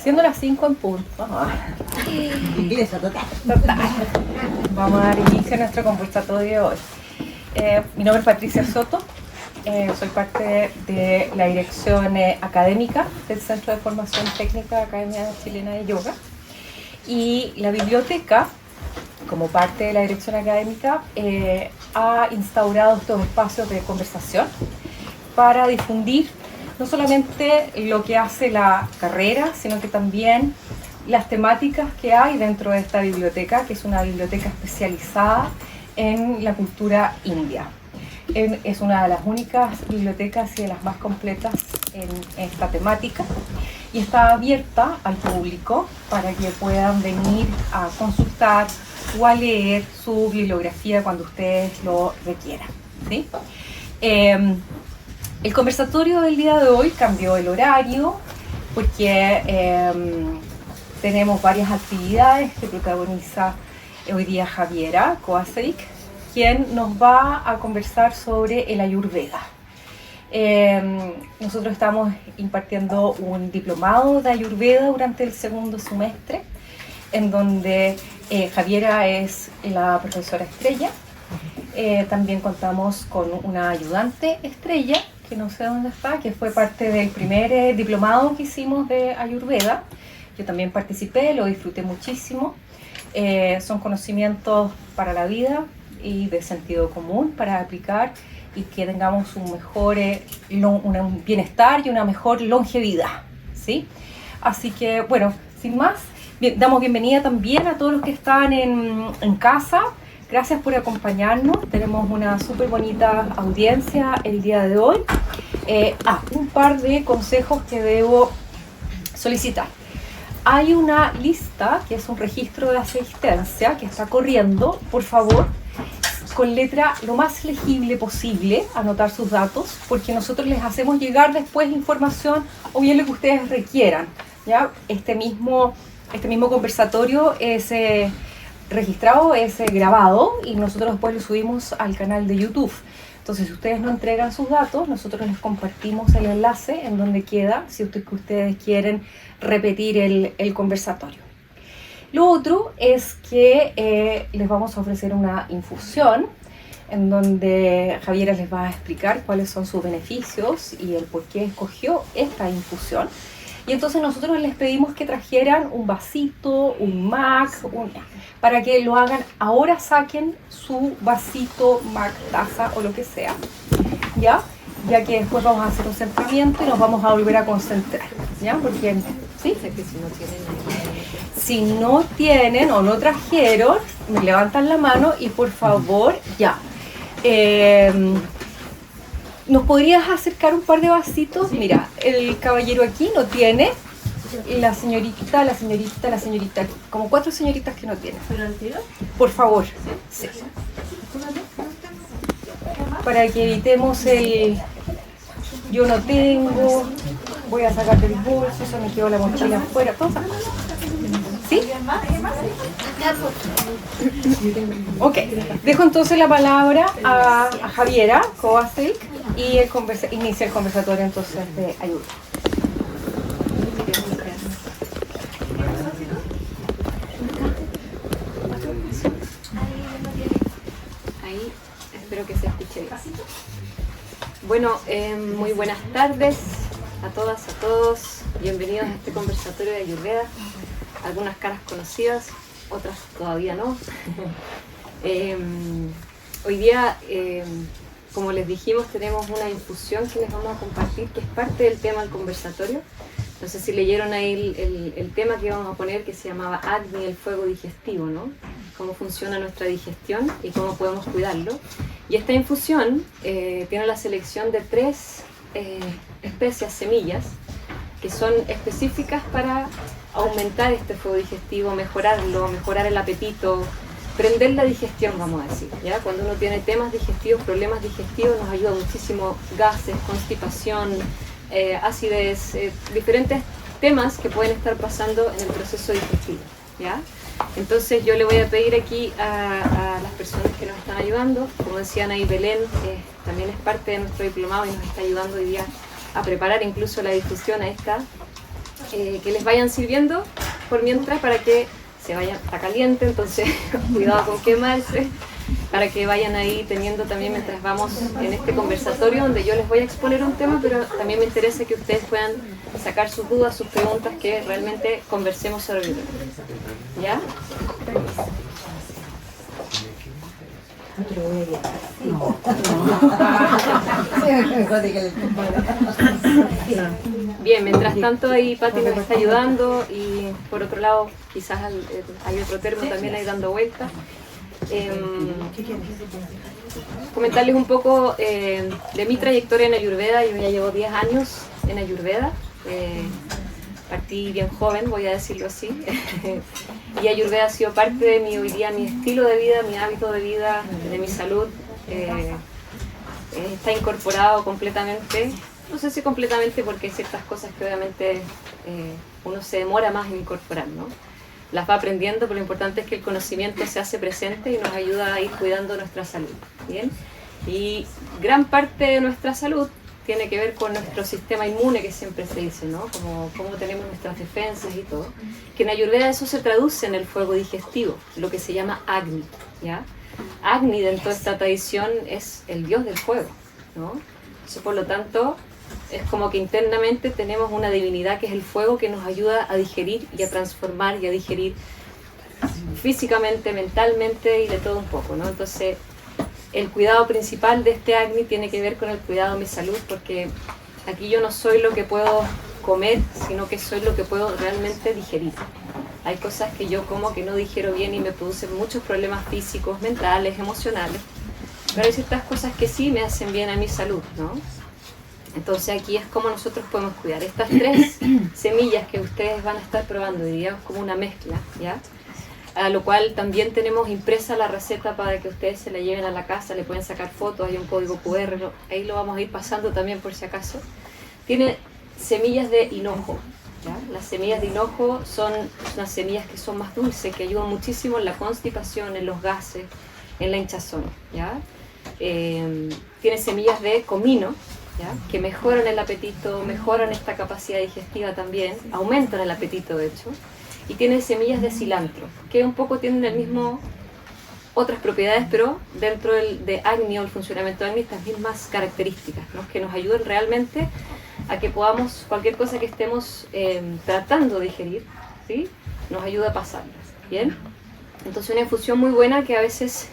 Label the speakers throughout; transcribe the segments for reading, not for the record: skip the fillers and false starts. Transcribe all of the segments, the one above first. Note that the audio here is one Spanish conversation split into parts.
Speaker 1: Siendo las 5 en punto. Vamos a dar inicio a nuestro conversatorio de hoy. Mi nombre es Patricia Soto, soy parte de la dirección académica del Centro de Formación Técnica de la Academia Chilena de Yoga. Y la biblioteca, como parte de la dirección académica, ha instaurado estos espacios de conversación para difundir no solamente lo que hace la carrera, sino que también las temáticas que hay dentro de esta biblioteca, que es una biblioteca especializada en la cultura india. Es una de las únicas bibliotecas y de las más completas en esta temática y está abierta al público para que puedan venir a consultar o a leer su bibliografía cuando ustedes lo requieran, ¿sí? El conversatorio del día de hoy cambió el horario porque tenemos varias actividades que protagoniza hoy día Javiera Kovacevic, quien nos va a conversar sobre el Ayurveda. Nosotros estamos impartiendo un diplomado de Ayurveda durante el segundo semestre, en donde Javiera es la profesora estrella. También contamos con una ayudante estrella, que no sé dónde está, que fue parte del primer diplomado que hicimos de Ayurveda. Yo también participé, lo disfruté muchísimo. Son conocimientos para la vida y de sentido común para aplicar y que tengamos un mejor un bienestar y una mejor longevidad, ¿sí? Así que, bueno, sin más, damos bienvenida también a todos los que están en casa. Gracias por acompañarnos. Tenemos una súper bonita audiencia el día de hoy. Un par de consejos que debo solicitar. Hay una lista, que es un registro de asistencia, que está corriendo. Por favor, con letra lo más legible posible, anotar sus datos, porque nosotros les hacemos llegar después información o bien lo que ustedes requieran, ¿ya? Este mismo conversatorio es registrado, es grabado y nosotros después lo subimos al canal de YouTube. Entonces, si ustedes no entregan sus datos, nosotros les compartimos el enlace en donde queda, si ustedes quieren repetir el conversatorio. Lo otro es que les vamos a ofrecer una infusión en donde Javiera les va a explicar cuáles son sus beneficios y el por qué escogió esta infusión. Y entonces nosotros les pedimos que trajeran un vasito, un mug, para que lo hagan. Ahora saquen su vasito, mug, taza o lo que sea, ¿ya? Ya que después vamos a hacer un centramiento y nos vamos a volver a concentrar, ¿ya? Porque, ¿sí? Si no tienen o no trajeron, me levantan la mano y por favor, ya. ¿Nos podrías acercar un par de vasitos? Sí. Mira, el caballero aquí no tiene, la señorita, como 4 señoritas que no tienen. ¿Pero el tiro? Por favor, sí. Para que evitemos el yo no tengo, voy a sacar del bolso, se me quedó la mochila afuera, todas esas cosas. ¿Sí? Ok, dejo entonces la palabra a Javiera Kovacevic y inicia el conversatorio entonces de ayuda.
Speaker 2: Ahí, espero que se escuche bien. Bueno, muy buenas tardes a todas, a todos. Bienvenidos a este conversatorio de Ayurveda. Algunas caras conocidas, otras todavía no. Hoy día, como les dijimos, tenemos una infusión que les vamos a compartir, que es parte del tema del conversatorio. No sé si leyeron ahí el tema que vamos a poner, que se llamaba Agni, el fuego digestivo, ¿no? Cómo funciona nuestra digestión y cómo podemos cuidarlo. Y esta infusión tiene la selección de 3 especias, semillas, que son específicas para aumentar este fuego digestivo, mejorarlo, mejorar el apetito, prender la digestión, vamos a decir, ¿ya? Cuando uno tiene temas digestivos, problemas digestivos, nos ayuda muchísimo gases, constipación, acidez, diferentes temas que pueden estar pasando en el proceso digestivo, ¿ya? Entonces yo le voy a pedir aquí a las personas que nos están ayudando, como decían ahí, Belén también es parte de nuestro diplomado y nos está ayudando hoy día a preparar incluso la difusión a esta que les vayan sirviendo por mientras para que se vayan, está caliente, entonces cuidado con quemarse, para que vayan ahí teniendo también mientras vamos en este conversatorio donde yo les voy a exponer un tema, pero también me interesa que ustedes puedan sacar sus dudas, sus preguntas, que realmente conversemos sobre el tema. ¿Ya? Bien, mientras tanto ahí Pati nos está ayudando y por otro lado quizás hay otro termo también ahí dando vueltas. Comentarles un poco de mi trayectoria en Ayurveda. Yo ya llevo 10 años en Ayurveda. Partí bien joven, voy a decirlo así. Y Ayurveda ha sido parte de mi hoy día, mi estilo de vida, mi hábito de vida, de mi salud. Está incorporado completamente. No sé si completamente porque hay ciertas cosas que obviamente uno se demora más en incorporar, ¿no? Las va aprendiendo, pero lo importante es que el conocimiento se hace presente y nos ayuda a ir cuidando nuestra salud, ¿bien? Y gran parte de nuestra salud tiene que ver con nuestro sistema inmune, que siempre se dice, ¿no? Como cómo tenemos nuestras defensas y todo. Que en Ayurveda eso se traduce en el fuego digestivo, lo que se llama Agni, ¿ya? Agni dentro de esta tradición es el dios del fuego, ¿no? Entonces, por lo tanto, es como que internamente tenemos una divinidad que es el fuego, que nos ayuda a digerir y a transformar y a digerir físicamente, mentalmente y de todo un poco, ¿no? Entonces, el cuidado principal de este Agni tiene que ver con el cuidado de mi salud, porque aquí yo no soy lo que puedo comer, sino que soy lo que puedo realmente digerir. Hay cosas que yo como que no digiero bien y me producen muchos problemas físicos, mentales, emocionales, pero hay ciertas cosas que sí me hacen bien a mi salud, ¿no? Entonces aquí es como nosotros podemos cuidar. Estas 3 semillas que ustedes van a estar probando, diríamos como una mezcla, ¿ya? A lo cual también tenemos impresa la receta para que ustedes se la lleven a la casa, le pueden sacar fotos, hay un código QR, ahí lo vamos a ir pasando también por si acaso. Tiene semillas de hinojo, ¿ya? Las semillas de hinojo son unas semillas que son más dulces, que ayudan muchísimo en la constipación, en los gases, en la hinchazón, ¿ya? Tiene semillas de comino, ¿ya? Que mejoran el apetito, mejoran esta capacidad digestiva también, aumentan el apetito de hecho. Y tiene semillas de cilantro, que un poco tienen el mismo, otras propiedades, pero dentro de Agni o el funcionamiento de Agni, estas mismas características, ¿no? Que nos ayudan realmente a que podamos, cualquier cosa que estemos tratando de digerir, ¿sí? Nos ayuda a pasarlas, ¿bien? Entonces una infusión muy buena que a veces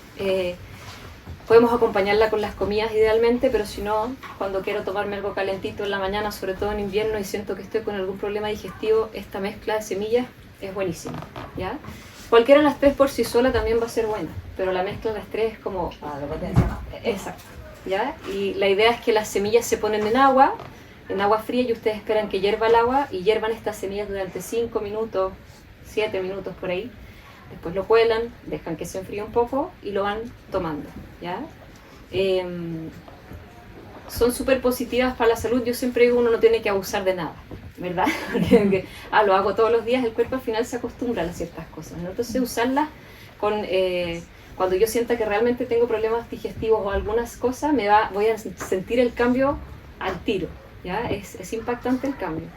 Speaker 2: podemos acompañarla con las comidas idealmente, pero si no, cuando quiero tomarme algo calentito en la mañana, sobre todo en invierno, y siento que estoy con algún problema digestivo, esta mezcla de semillas es buenísima, ¿ya? Cualquiera de las 3 por sí sola también va a ser buena, pero la mezcla de las 3 es como... Exacto, ¿ya? Y la idea es que las semillas se ponen en agua fría, y ustedes esperan que hierva el agua y hiervan estas semillas durante 5 minutos, 7 minutos por ahí. Después lo cuelan, dejan que se enfríe un poco y lo van tomando, ¿ya? Son súper positivas para la salud. Yo siempre digo, uno no tiene que abusar de nada, ¿verdad? Porque, lo hago todos los días, el cuerpo al final se acostumbra a ciertas cosas, ¿no? Entonces usarlas con, cuando yo sienta que realmente tengo problemas digestivos o algunas cosas, voy a sentir el cambio al tiro, ¿ya? Es impactante el cambio.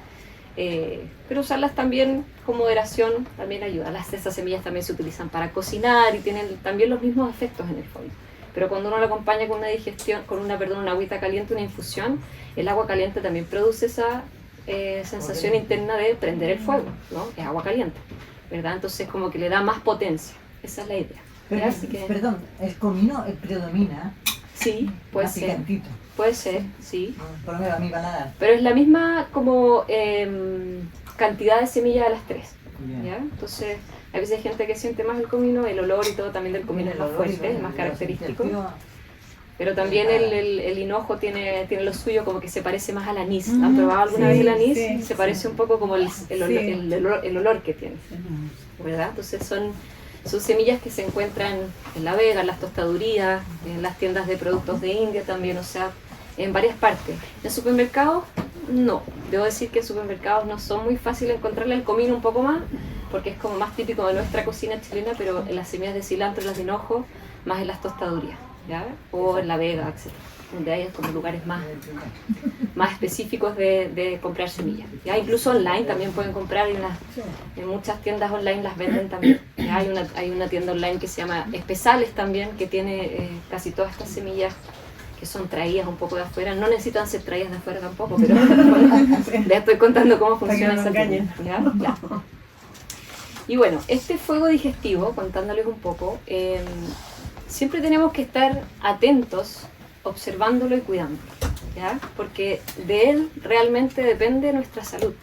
Speaker 2: Pero usarlas también con moderación también ayuda. Estas semillas también se utilizan para cocinar y tienen también los mismos efectos en el fondo. Pero cuando uno lo acompaña con una digestión, una agüita caliente, una infusión, el agua caliente también produce esa sensación interna de prender el fuego, ¿no? Es agua caliente, ¿verdad? Entonces como que le da más potencia. Esa es la idea.
Speaker 3: Pero, perdón, el comino predomina.
Speaker 2: Sí, puede ser.
Speaker 3: Picantito.
Speaker 2: Puede ser, sí.
Speaker 3: Por lo menos a mi paladar.
Speaker 2: Pero es la misma como cantidad de semillas de las 3. ¿Ya? Entonces, a veces hay gente que siente más el comino, el olor y todo también del comino es más fuerte, es más característico. Pero también el hinojo tiene lo suyo, como que se parece más al anís. ¿Han probado alguna vez el anís? Sí, se parece un poco como el olor que tiene, ¿verdad? Entonces son semillas que se encuentran en La Vega, en las tostadurías, en las tiendas de productos de India también, o sea, en varias partes. En supermercados, no. Debo decir que en supermercados no son muy fáciles encontrarle el comino un poco más, porque es como más típico de nuestra cocina chilena, pero en las semillas de cilantro y las de hinojo, más en las tostadurías, ¿ya? O en La Vega, etc. Donde hay como lugares más más específicos de comprar semillas. ¿Ya? Incluso online también pueden comprar, en muchas tiendas online las venden también. ¿Ya? Hay una tienda online que se llama Espesales también, que tiene casi todas estas semillas que son traídas un poco de afuera. No necesitan ser traídas de afuera tampoco, pero les estoy contando cómo funciona esa tienda. ¿Ya? Ya. Y bueno, este fuego digestivo, contándoles un poco, siempre tenemos que estar atentos, observándolo y cuidándolo, ¿ya? Porque de él realmente depende nuestra salud.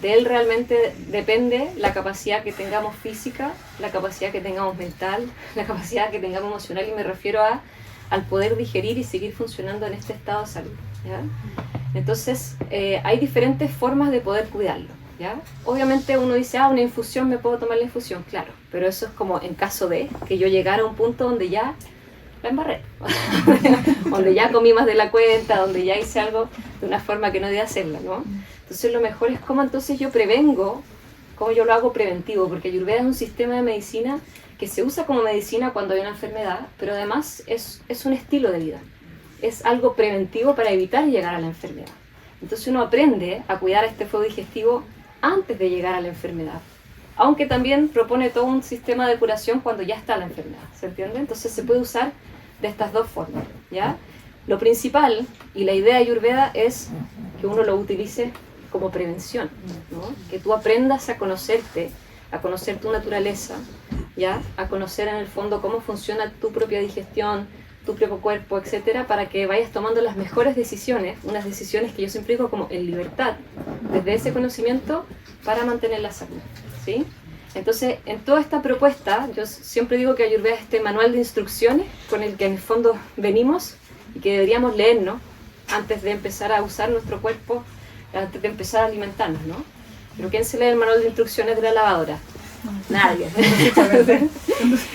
Speaker 2: De él realmente depende la capacidad que tengamos física, la capacidad que tengamos mental, la capacidad que tengamos emocional, y me refiero al poder digerir y seguir funcionando en este estado de salud, ¿ya? Entonces, hay diferentes formas de poder cuidarlo, ¿ya? Obviamente uno dice, una infusión, me puedo tomar la infusión, claro, pero eso es como en caso de que yo llegara a un punto donde ya la embarré, donde ya comí más de la cuenta, donde ya hice algo de una forma que no debía hacerla, ¿no? Entonces lo mejor es cómo entonces yo prevengo, cómo yo lo hago preventivo, porque Ayurveda es un sistema de medicina que se usa como medicina cuando hay una enfermedad, pero además es un estilo de vida, es algo preventivo para evitar llegar a la enfermedad. Entonces uno aprende a cuidar este fuego digestivo antes de llegar a la enfermedad, aunque también propone todo un sistema de curación cuando ya está la enfermedad, ¿se entiende? Entonces se puede usar de estas dos formas, ¿ya? Lo principal y la idea de Ayurveda es que uno lo utilice como prevención, ¿no? Que tú aprendas a conocerte, a conocer tu naturaleza, ¿ya? A conocer en el fondo cómo funciona tu propia digestión, tu propio cuerpo, etcétera, para que vayas tomando las mejores decisiones, unas decisiones que yo siempre digo como en libertad, desde ese conocimiento para mantener la salud, ¿sí? Entonces, en toda esta propuesta, yo siempre digo que Ayurveda es este manual de instrucciones con el que en el fondo venimos y que deberíamos leernos antes de empezar a usar nuestro cuerpo, antes de empezar a alimentarnos, ¿no? Pero ¿quién se lee el manual de instrucciones de la lavadora? Nadie.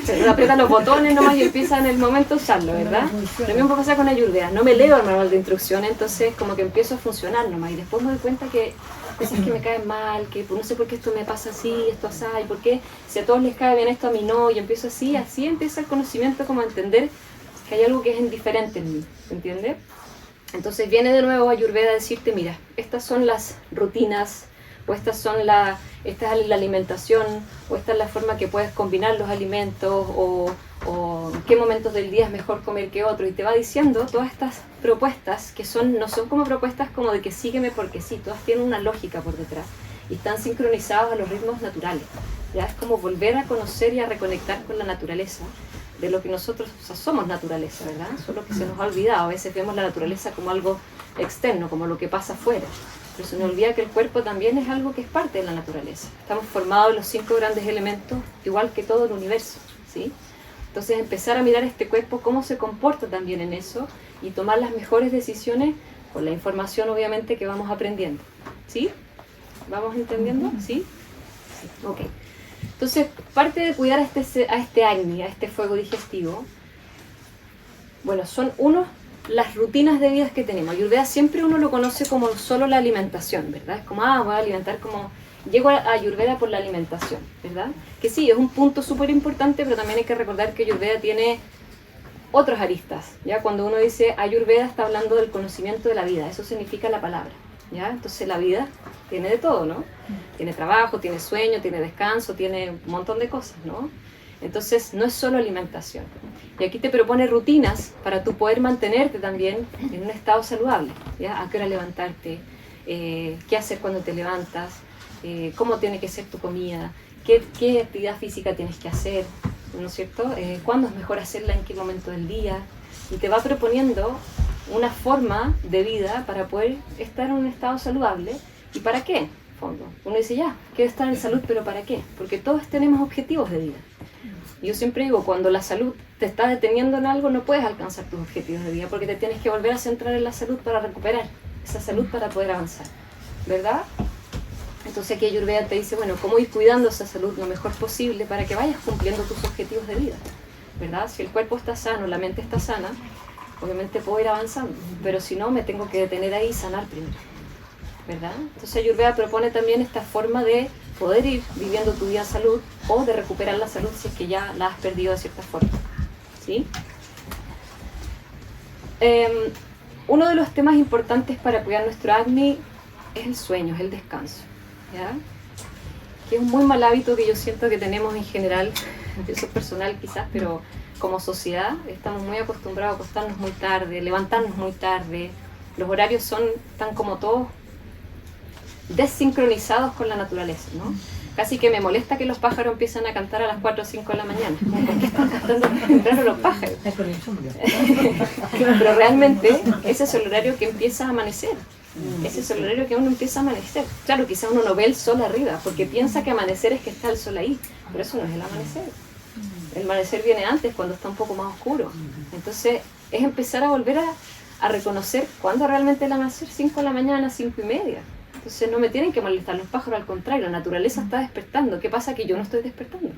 Speaker 2: Se aprieta los botones nomás y empieza en el momento a usarlo, ¿verdad? Lo mismo pasa con Ayurveda. No me leo el manual de instrucciones, entonces como que empiezo a funcionar nomás y después me doy cuenta que cosas que me caen mal, que no sé por qué esto me pasa así, esto así, y por qué si a todos les cae bien esto a mí no, y empiezo así empieza el conocimiento, como a entender que hay algo que es indiferente en mí, ¿entiendes? Entonces viene de nuevo Ayurveda a decirte, mira, estas son las rutinas, o esta es la alimentación, o esta es la forma que puedes combinar los alimentos, o qué momentos del día es mejor comer que otro, y te va diciendo todas estas propuestas que no son como propuestas como de que sígueme porque sí, todas tienen una lógica por detrás y están sincronizadas a los ritmos naturales. Ya es como volver a conocer y a reconectar con la naturaleza, de lo que nosotros, o sea, somos naturaleza, ¿verdad? Solo que se nos ha olvidado, a veces vemos la naturaleza como algo externo, como lo que pasa afuera, pero se nos olvida que el cuerpo también es algo que es parte de la naturaleza. Estamos formados de los 5 grandes elementos, igual que todo el universo, ¿sí? Entonces empezar a mirar este cuerpo, cómo se comporta también en eso, y tomar las mejores decisiones con la información obviamente que vamos aprendiendo, ¿sí? ¿Vamos entendiendo? ¿Sí? Sí. Ok. Entonces, parte de cuidar a este Agni, a este fuego digestivo, bueno, son las rutinas de vida que tenemos. Ayurveda siempre uno lo conoce como solo la alimentación, ¿verdad? Es como, voy a alimentar como... Llego a Ayurveda por la alimentación, ¿verdad? Que sí, es un punto súper importante, pero también hay que recordar que Ayurveda tiene otras aristas, ¿ya? Cuando uno dice Ayurveda está hablando del conocimiento de la vida, eso significa la palabra, ¿ya? Entonces la vida tiene de todo, ¿no? Tiene trabajo, tiene sueño, tiene descanso, tiene un montón de cosas, ¿no? Entonces no es solo alimentación. Y aquí te propone rutinas para tú poder mantenerte también en un estado saludable, ¿ya? A qué hora levantarte, qué hacer cuando te levantas, cómo tiene que ser tu comida, qué actividad física tienes que hacer, ¿no es cierto? ¿Cuándo es mejor hacerla, en qué momento del día? Y te va proponiendo una forma de vida para poder estar en un estado saludable. ¿Y para qué? Fondo. Uno dice, ya, quiero estar en salud, pero ¿para qué? Porque todos tenemos objetivos de vida. Y yo siempre digo, cuando la salud te está deteniendo en algo, no puedes alcanzar tus objetivos de vida, porque te tienes que volver a centrar en la salud para recuperar esa salud para poder avanzar, ¿verdad? Entonces aquí Ayurveda te dice, bueno, cómo ir cuidando esa salud lo mejor posible para que vayas cumpliendo tus objetivos de vida, ¿verdad? Si el cuerpo está sano, la mente está sana, obviamente puedo ir avanzando, pero si no, me tengo que detener ahí y sanar primero, ¿verdad? Entonces Ayurveda propone también esta forma de poder ir viviendo tu vida en salud o de recuperar la salud si es que ya la has perdido de cierta forma, ¿sí? uno de los temas importantes para cuidar nuestro acné es el sueño, es el descanso, ¿ya? Que es un muy mal hábito que yo siento que tenemos en general, eso es personal quizás, pero como sociedad estamos muy acostumbrados a acostarnos muy tarde, levantarnos muy tarde, los horarios están como todos desincronizados con la naturaleza, ¿no? Casi que me molesta que los pájaros empiezan a cantar a las 4 o 5 de la mañana. ¿Por qué están cantando tan temprano los pájaros? Pero realmente ese es el horario que empieza a amanecer. Ese es el horario que uno empieza a amanecer. Claro, quizás uno no ve el sol arriba, porque piensa que amanecer es que está el sol ahí, pero eso no es el amanecer. El amanecer viene antes, cuando está un poco más oscuro. Entonces, es empezar a volver a reconocer cuándo realmente el amanecer, 5 de la mañana, 5 y media. Entonces no me tienen que molestar los pájaros, al contrario, la naturaleza está despertando. ¿Qué pasa que yo no estoy despertando?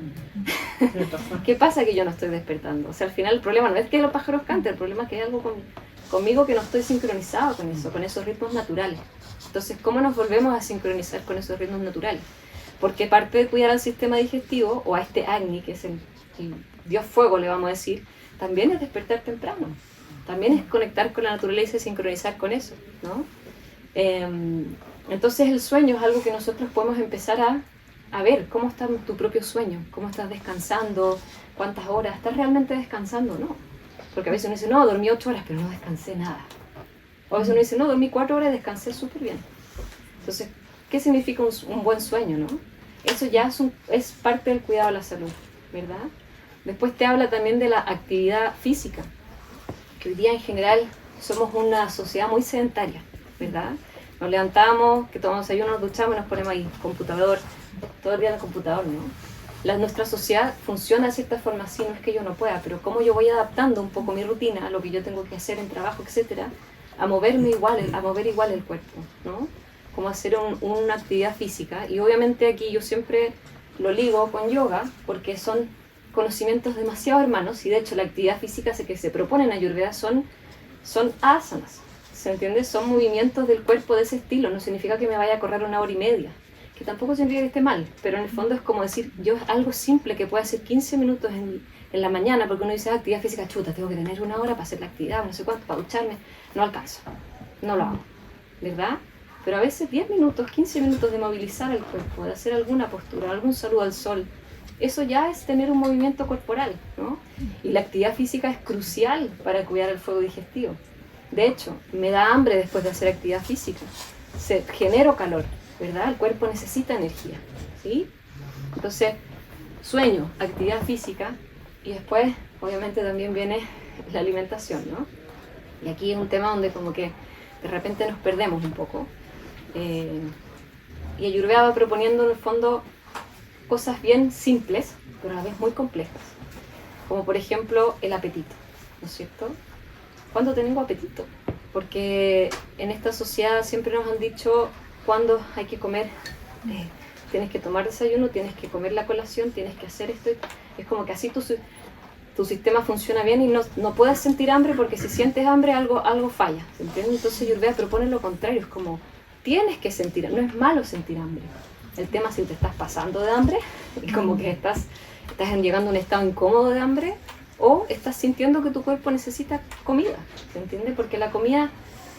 Speaker 2: ¿Qué pasa que yo no estoy despertando? O sea, al final el problema no es que los pájaros canten, el problema es que hay algo conmigo que no estoy sincronizado con eso, con esos ritmos naturales. Entonces, ¿cómo nos volvemos a sincronizar con esos ritmos naturales? Porque parte de cuidar al sistema digestivo, o a este Agni, que es el dios fuego, le vamos a decir, también es despertar temprano. También es conectar con la naturaleza y sincronizar con eso, ¿no? Entonces el sueño es algo que nosotros podemos empezar a ver cómo está tu propio sueño, cómo estás descansando, cuántas horas, ¿estás realmente descansando o no? Porque a veces uno dice, no, dormí 8 horas, pero no descansé nada. O a veces uno dice, no, dormí 4 horas y descansé súper bien. Entonces, ¿qué significa un buen sueño, no? Eso ya es parte del cuidado de la salud, ¿verdad? Después te habla también de la actividad física, que hoy día en general somos una sociedad muy sedentaria, ¿verdad? Nos levantamos, que tomamos desayuno, nos duchamos y nos ponemos ahí, computador, todo el día en el computador, ¿no? Nuestra sociedad funciona de cierta forma así, no es que yo no pueda, pero cómo yo voy adaptando un poco mi rutina a lo que yo tengo que hacer en trabajo, etcétera, a moverme igual, a mover igual el cuerpo, ¿no? Como hacer una actividad física. Y obviamente aquí yo siempre lo ligo con yoga, porque son conocimientos demasiado hermanos, y de hecho la actividad física que se propone en Ayurveda son asanas, ¿se entiende? Son movimientos del cuerpo de ese estilo, no significa que me vaya a correr 1 hora y media, que tampoco significa que esté mal, pero en el fondo es como decir, yo algo simple que puede hacer 15 minutos en la mañana, porque uno dice, actividad física, chuta, tengo que tener 1 hora para hacer la actividad, no sé cuánto, para ducharme, no alcanzo, no lo hago, ¿verdad? Pero a veces 10 minutos, 15 minutos de movilizar el cuerpo, de hacer alguna postura, algún saludo al sol, eso ya es tener un movimiento corporal, ¿no? Y la actividad física es crucial para cuidar el fuego digestivo. De hecho, me da hambre después de hacer actividad física, genero calor, ¿verdad? El cuerpo necesita energía, ¿sí? Entonces, sueño, actividad física, y después, obviamente, también viene la alimentación, ¿no? Y aquí es un tema donde como que de repente nos perdemos un poco. Y Ayurveda va proponiendo en el fondo cosas bien simples, pero a la vez muy complejas, como por ejemplo el apetito, ¿no es cierto? ¿Cuándo tengo apetito? Porque en esta sociedad siempre nos han dicho cuándo hay que comer, tienes que tomar desayuno, tienes que comer la colación, tienes que hacer esto, es como que así tu sistema funciona bien y no puedes sentir hambre, porque si sientes hambre algo falla, ¿se entiende? Entonces Ayurveda propone lo contrario, es como tienes que sentir, no es malo sentir hambre. El tema es si te estás pasando de hambre y como que estás llegando a un estado incómodo de hambre, o estás sintiendo que tu cuerpo necesita comida, ¿se entiende? Porque la comida,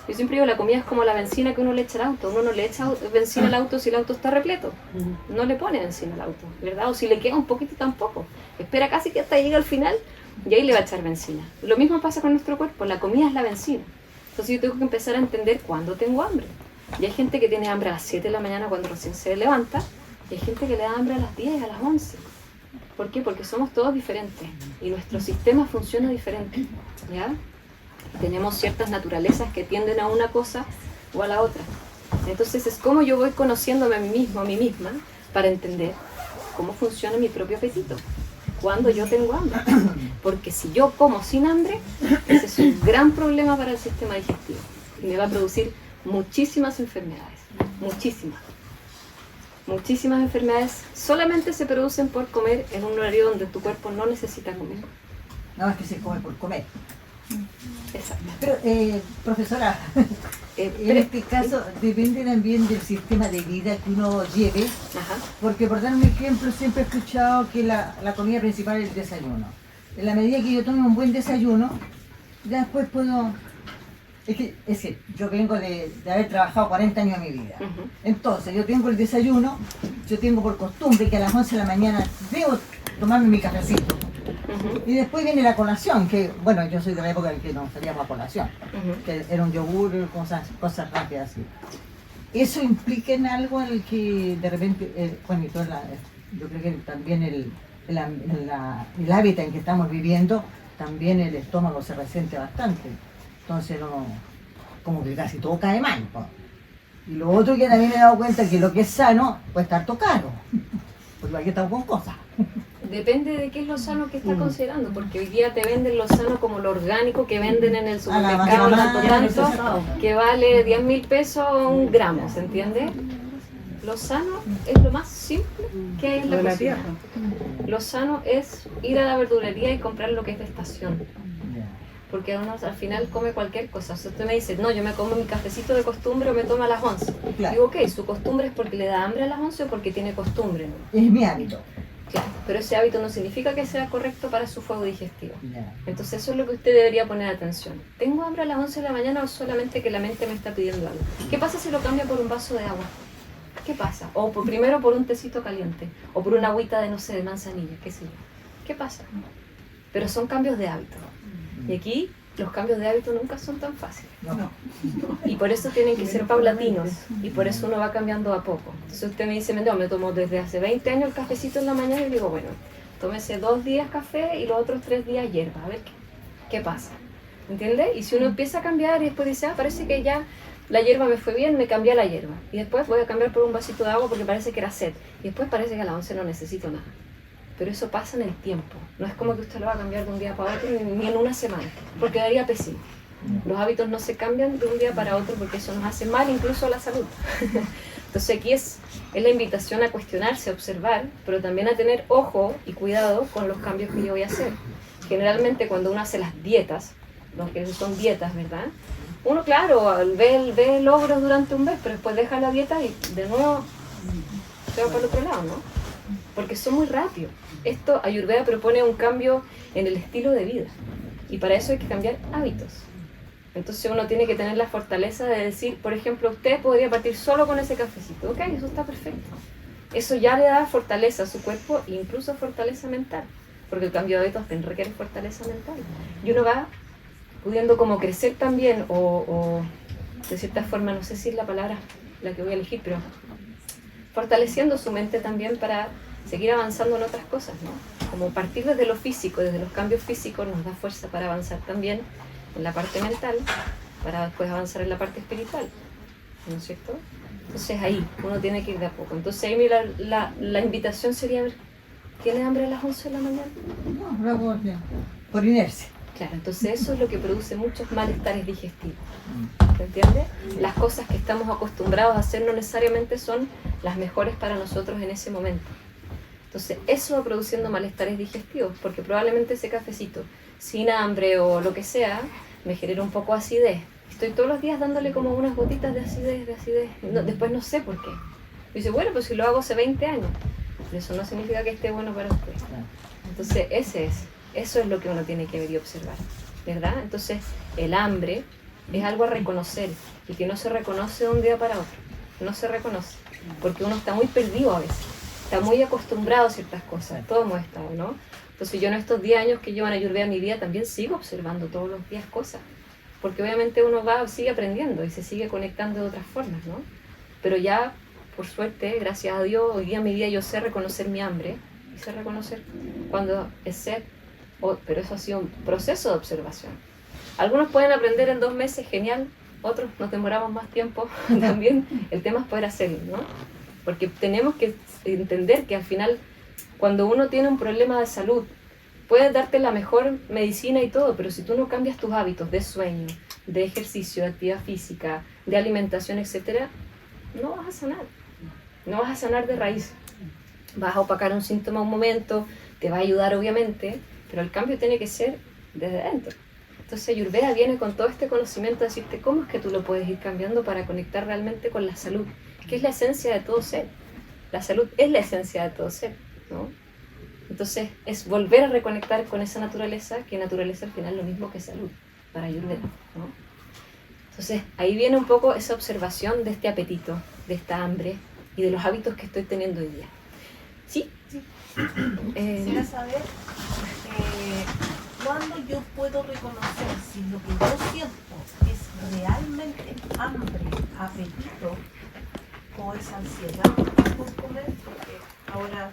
Speaker 2: yo siempre digo, la comida es como la benzina que uno le echa al auto. Uno no le echa benzina al auto si el auto está repleto, no le pone benzina al auto, ¿verdad? O si le queda un poquito tampoco, espera casi que hasta llegue al final y ahí le va a echar benzina. Lo mismo pasa con nuestro cuerpo, la comida es la benzina. Entonces yo tengo que empezar a entender cuándo tengo hambre. Y hay gente que tiene hambre a las 7 de la mañana cuando recién se levanta, y hay gente que le da hambre a las 10, a las 11. ¿Por qué? Porque somos todos diferentes y nuestro sistema funciona diferente, ¿ya? Tenemos ciertas naturalezas que tienden a una cosa o a la otra. Entonces es como yo voy conociéndome a mí mismo, a mí misma, para entender cómo funciona mi propio apetito, cuando yo tengo hambre. Porque si yo como sin hambre, ese es un gran problema para el sistema digestivo y me va a producir muchísimas enfermedades, muchísimas enfermedades solamente se producen por comer en un horario donde tu cuerpo no necesita comer.
Speaker 3: No, es que se come por comer.
Speaker 2: Exacto.
Speaker 3: Pero, profesora, en este caso depende también del sistema de vida que uno lleve.
Speaker 2: Ajá.
Speaker 3: Porque, por dar un ejemplo, siempre he escuchado que la comida principal es el desayuno. En la medida que yo tome un buen desayuno, ya después puedo Es que yo vengo de haber trabajado 40 años de mi vida. Entonces, yo tengo el desayuno, yo tengo por costumbre que a las 11 de la mañana debo tomarme mi cafecito. Y después viene la colación, que bueno, yo soy de la época en que no salíamos a colación, que era un yogur, cosas rápidas así. ¿Eso implica en algo en el que de repente, bueno, yo creo que también el hábitat en que estamos viviendo, también el estómago se resiente bastante? Entonces como que casi todo cae mal, ¿no? Y lo otro que también me he dado cuenta es que lo que es sano puede estar caro, porque aquí estamos con cosas.
Speaker 2: Depende de qué es lo sano que estás considerando, porque hoy día te venden lo sano como lo orgánico que venden en el supermercado, tanto, que vale 10.000 pesos un gramo, ¿se entiende? Lo sano es lo más simple que hay en la cocina. Lo sano es ir a la verdulería y comprar lo que es de estación. Porque uno al final come cualquier cosa. Si usted me dice, no, yo me como mi cafecito de costumbre o me tomo a las 11. Claro. Digo, ok, ¿su costumbre es porque le da hambre a las 11 o porque tiene costumbre? ¿No?
Speaker 3: Es mi hábito.
Speaker 2: Claro, pero ese hábito no significa que sea correcto para su fuego digestivo. Entonces eso es lo que usted debería poner atención. ¿Tengo hambre a las 11 de la mañana o solamente que la mente me está pidiendo algo? ¿Qué pasa si lo cambia por un vaso de agua? ¿Qué pasa? O primero por un tecito caliente, o por una agüita de, no sé, de manzanilla, qué sé yo. ¿Qué pasa? Pero son cambios de hábito. Y aquí los cambios de hábito nunca son tan fáciles. No. Y por eso tienen que ser paulatinos. Y por eso uno va cambiando a poco. Entonces usted me dice, no, me tomo desde hace 20 años el cafecito en la mañana. Y digo, bueno, tómese 2 días café y los otros 3 días hierba. A ver qué pasa. ¿Entiende? Y si uno empieza a cambiar y después dice, parece que ya la hierba me fue bien, me cambié a la hierba. Y después voy a cambiar por un vasito de agua porque parece que era sed. Y después parece que a las 11 no necesito nada. Pero eso pasa en el tiempo. No es como que usted lo va a cambiar de un día para otro ni en una semana, porque daría pésimo. Los hábitos no se cambian de un día para otro porque eso nos hace mal incluso a la salud. Entonces aquí es la invitación a cuestionarse, a observar, pero también a tener ojo y cuidado con los cambios que yo voy a hacer. Generalmente cuando uno hace las dietas, los que son dietas, ¿verdad? Uno, claro, ve logros durante un mes, pero después deja la dieta y de nuevo se va para el otro lado, ¿no? Porque son muy rápidos. Esto, Ayurveda propone un cambio en el estilo de vida. Y para eso hay que cambiar hábitos. Entonces uno tiene que tener la fortaleza de decir, por ejemplo, usted podría partir solo con ese cafecito. Ok, eso está perfecto. Eso ya le da fortaleza a su cuerpo e incluso fortaleza mental. Porque el cambio de hábitos requiere fortaleza mental. Y uno va pudiendo como crecer también o de cierta forma, no sé si es la palabra la que voy a elegir, pero fortaleciendo su mente también para seguir avanzando en otras cosas, ¿no? Como partir desde lo físico, desde los cambios físicos nos da fuerza para avanzar también en la parte mental, para después avanzar en la parte espiritual, ¿no es cierto? Entonces ahí uno tiene que ir de a poco. Entonces ahí la invitación sería, ¿tiene hambre a las 11 de la mañana?
Speaker 3: No, por inercia.
Speaker 2: Claro, entonces eso es lo que produce muchos malestares digestivos. ¿Se entiende? Las cosas que estamos acostumbrados a hacer no necesariamente son las mejores para nosotros en ese momento. Entonces eso va produciendo malestares digestivos, porque probablemente ese cafecito sin hambre o lo que sea me genera un poco de acidez. Estoy todos los días dándole como unas gotitas de acidez. No, después no sé por qué. Y dice, bueno, pues si lo hago hace 20 años, pero eso no significa que esté bueno para usted. Entonces eso es lo que uno tiene que ver y observar, ¿verdad? Entonces el hambre es algo a reconocer y que no se reconoce de un día para otro. No se reconoce, porque uno está muy perdido a veces. Está muy acostumbrado a ciertas cosas, todos hemos estado, ¿no? Entonces yo en estos 10 años que llevo en Ayurveda mi vida también sigo observando todos los días cosas, porque obviamente uno sigue aprendiendo y se sigue conectando de otras formas, ¿no? Pero ya, por suerte, gracias a Dios, hoy día en mi vida yo sé reconocer mi hambre y sé reconocer cuando es sed, pero eso ha sido un proceso de observación. Algunos pueden aprender en 2 meses, genial, otros nos demoramos más tiempo, también el tema es poder hacerlo, ¿no? Porque tenemos que entender que al final, cuando uno tiene un problema de salud, puedes darte la mejor medicina y todo, pero si tú no cambias tus hábitos de sueño, de ejercicio, de actividad física, de alimentación, etc., no vas a sanar. No vas a sanar de raíz. Vas a opacar un síntoma un momento, te va a ayudar obviamente, pero el cambio tiene que ser desde dentro. Entonces Ayurveda viene con todo este conocimiento de decirte cómo es que tú lo puedes ir cambiando para conectar realmente con la salud, que es la esencia de todo ser. La salud es la esencia de todo ser, ¿no? Entonces es volver a reconectar con esa naturaleza, que naturaleza al final es lo mismo que salud para Ayurveda, ¿no? Entonces ahí viene un poco esa observación de este apetito, de esta hambre y de los hábitos que estoy teniendo hoy día. ¿Sí?
Speaker 4: Quisiera saber cuándo yo puedo reconocer si lo que yo siento es realmente hambre, apetito o es ansiedad por comer, porque ahora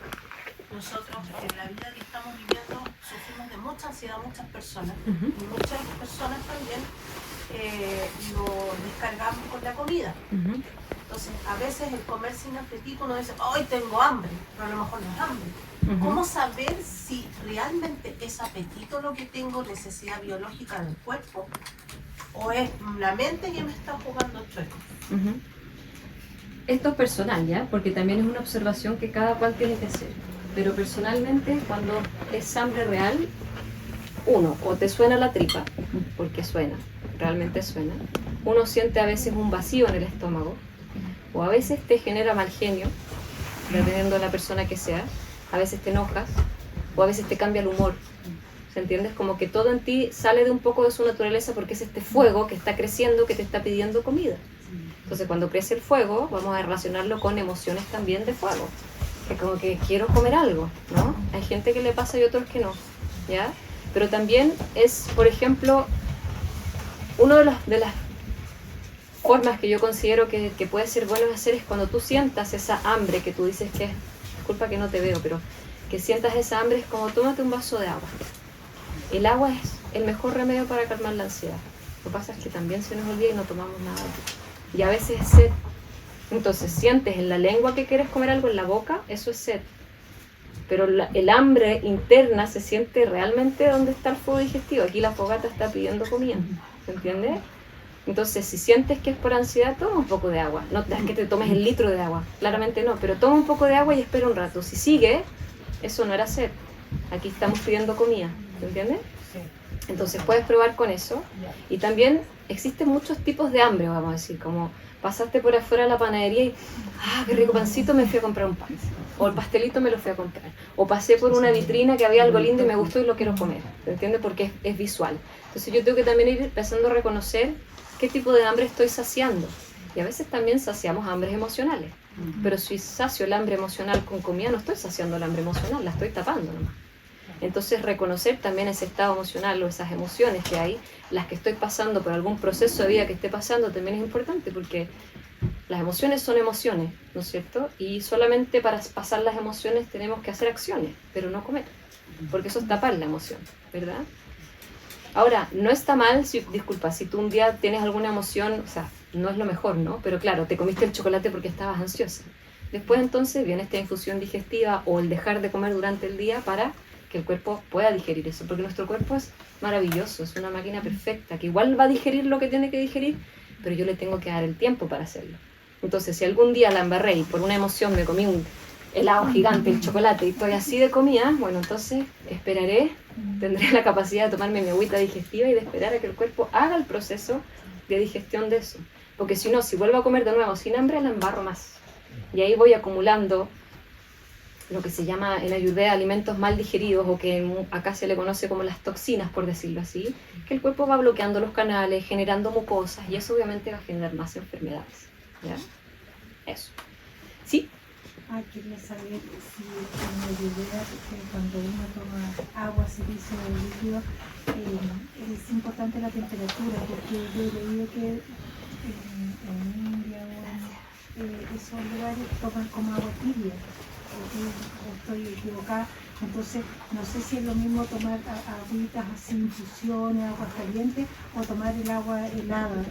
Speaker 4: nosotros en la vida que estamos viviendo sufrimos de mucha ansiedad, muchas personas, y muchas personas también lo descargamos con la comida. Entonces, a veces el comer sin apetito uno dice, hoy tengo hambre, pero a lo mejor no es hambre. ¿Cómo saber si realmente es apetito lo que tengo, necesidad biológica del cuerpo, o es la mente que me está jugando chueco?
Speaker 2: Esto es personal, ¿ya? Porque también es una observación que cada cual tiene que hacer. Pero personalmente, cuando es hambre real, uno, o te suena la tripa, porque suena, realmente suena. Uno siente a veces un vacío en el estómago, o a veces te genera mal genio, dependiendo de la persona que sea. A veces te enojas, o a veces te cambia el humor. ¿Se entiende? Como que todo en ti sale de un poco de su naturaleza porque es este fuego que está creciendo, que te está pidiendo comida. Entonces cuando crece el fuego, vamos a relacionarlo con emociones también de fuego. Que como que quiero comer algo, ¿no? Hay gente que le pasa y otros que no, ¿ya? Pero también es, por ejemplo, una de las formas que yo considero que puede ser bueno hacer es cuando tú sientas esa hambre que tú dices que es, disculpa que no te veo, pero que sientas esa hambre, es como tómate un vaso de agua. El agua es el mejor remedio para calmar la ansiedad. Lo que pasa es que también se nos olvida y no tomamos nada. Y a veces es sed. Entonces sientes en la lengua que quieres comer algo, en la boca, eso es sed. Pero el hambre interna se siente realmente donde está el fuego digestivo. Aquí la fogata está pidiendo comida, ¿se entiende? Entonces si sientes que es por ansiedad, toma un poco de agua. No es que te tomes el litro de agua, claramente no, pero toma un poco de agua y espera un rato. Si sigue, eso no era sed. Aquí estamos pidiendo comida, ¿se entiende? Entonces puedes probar con eso. Y también existen muchos tipos de hambre, vamos a decir, como pasaste por afuera de la panadería y qué rico pancito, me fui a comprar un pan. O el pastelito me lo fui a comprar. O pasé por una vitrina que había algo lindo y me gustó y lo quiero comer. ¿Se entiende? Porque es visual. Entonces yo tengo que también ir empezando a reconocer qué tipo de hambre estoy saciando. Y a veces también saciamos hambres emocionales. Pero si sacio el hambre emocional con comida, no estoy saciando el hambre emocional, la estoy tapando nomás. Entonces reconocer también ese estado emocional o esas emociones que hay, las que estoy pasando por algún proceso de vida que esté pasando, también es importante porque las emociones son emociones, ¿no es cierto? Y solamente para pasar las emociones tenemos que hacer acciones, pero no comer, porque eso es tapar la emoción, ¿verdad? Ahora, no está mal, si tú un día tienes alguna emoción, o sea, no es lo mejor, ¿no? Pero claro, te comiste el chocolate porque estabas ansiosa. Después entonces viene esta infusión digestiva o el dejar de comer durante el día para que el cuerpo pueda digerir eso, porque nuestro cuerpo es maravilloso, es una máquina perfecta, que igual va a digerir lo que tiene que digerir, pero yo le tengo que dar el tiempo para hacerlo. Entonces, si algún día la embarré y por una emoción me comí un helado gigante, el chocolate, y estoy así de comida, bueno, entonces esperaré, tendré la capacidad de tomarme mi agüita digestiva y de esperar a que el cuerpo haga el proceso de digestión de eso. Porque si no, si vuelvo a comer de nuevo sin hambre, la embarro más. Y ahí voy acumulando lo que se llama en Ayurveda alimentos mal digeridos, o que acá se le conoce como las toxinas, por decirlo así, que el cuerpo va bloqueando los canales, generando mucosas, y eso obviamente va a generar más enfermedades, ¿ya? Eso. ¿Sí?
Speaker 5: Quería saber si en Ayurveda, cuando uno toma agua, servicio de líquido, es importante la temperatura, porque yo he leído que en India o en esos lugares toman como agua tibia. O estoy equivocada, entonces no sé si es lo mismo tomar agüitas así, infusiones, aguas calientes, o tomar el agua helada,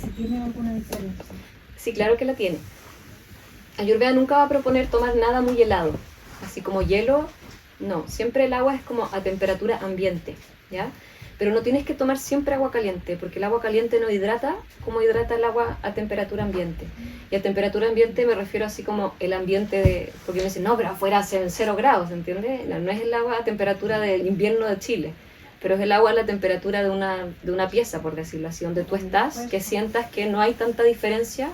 Speaker 5: si tiene alguna diferencia.
Speaker 2: Sí, claro que la tiene. Ayurveda nunca va a proponer tomar nada muy helado, así como hielo, no, siempre el agua es como a temperatura ambiente, ¿ya? Pero no tienes que tomar siempre agua caliente, porque el agua caliente no hidrata como hidrata el agua a temperatura ambiente. Y a temperatura ambiente me refiero así como el ambiente de... Porque me dicen, no, pero afuera hacen 0 grados, ¿entiendes? No es el agua a temperatura del invierno de Chile, pero es el agua a la temperatura de una pieza, por decirlo así, donde tú estás, que sientas que no hay tanta diferencia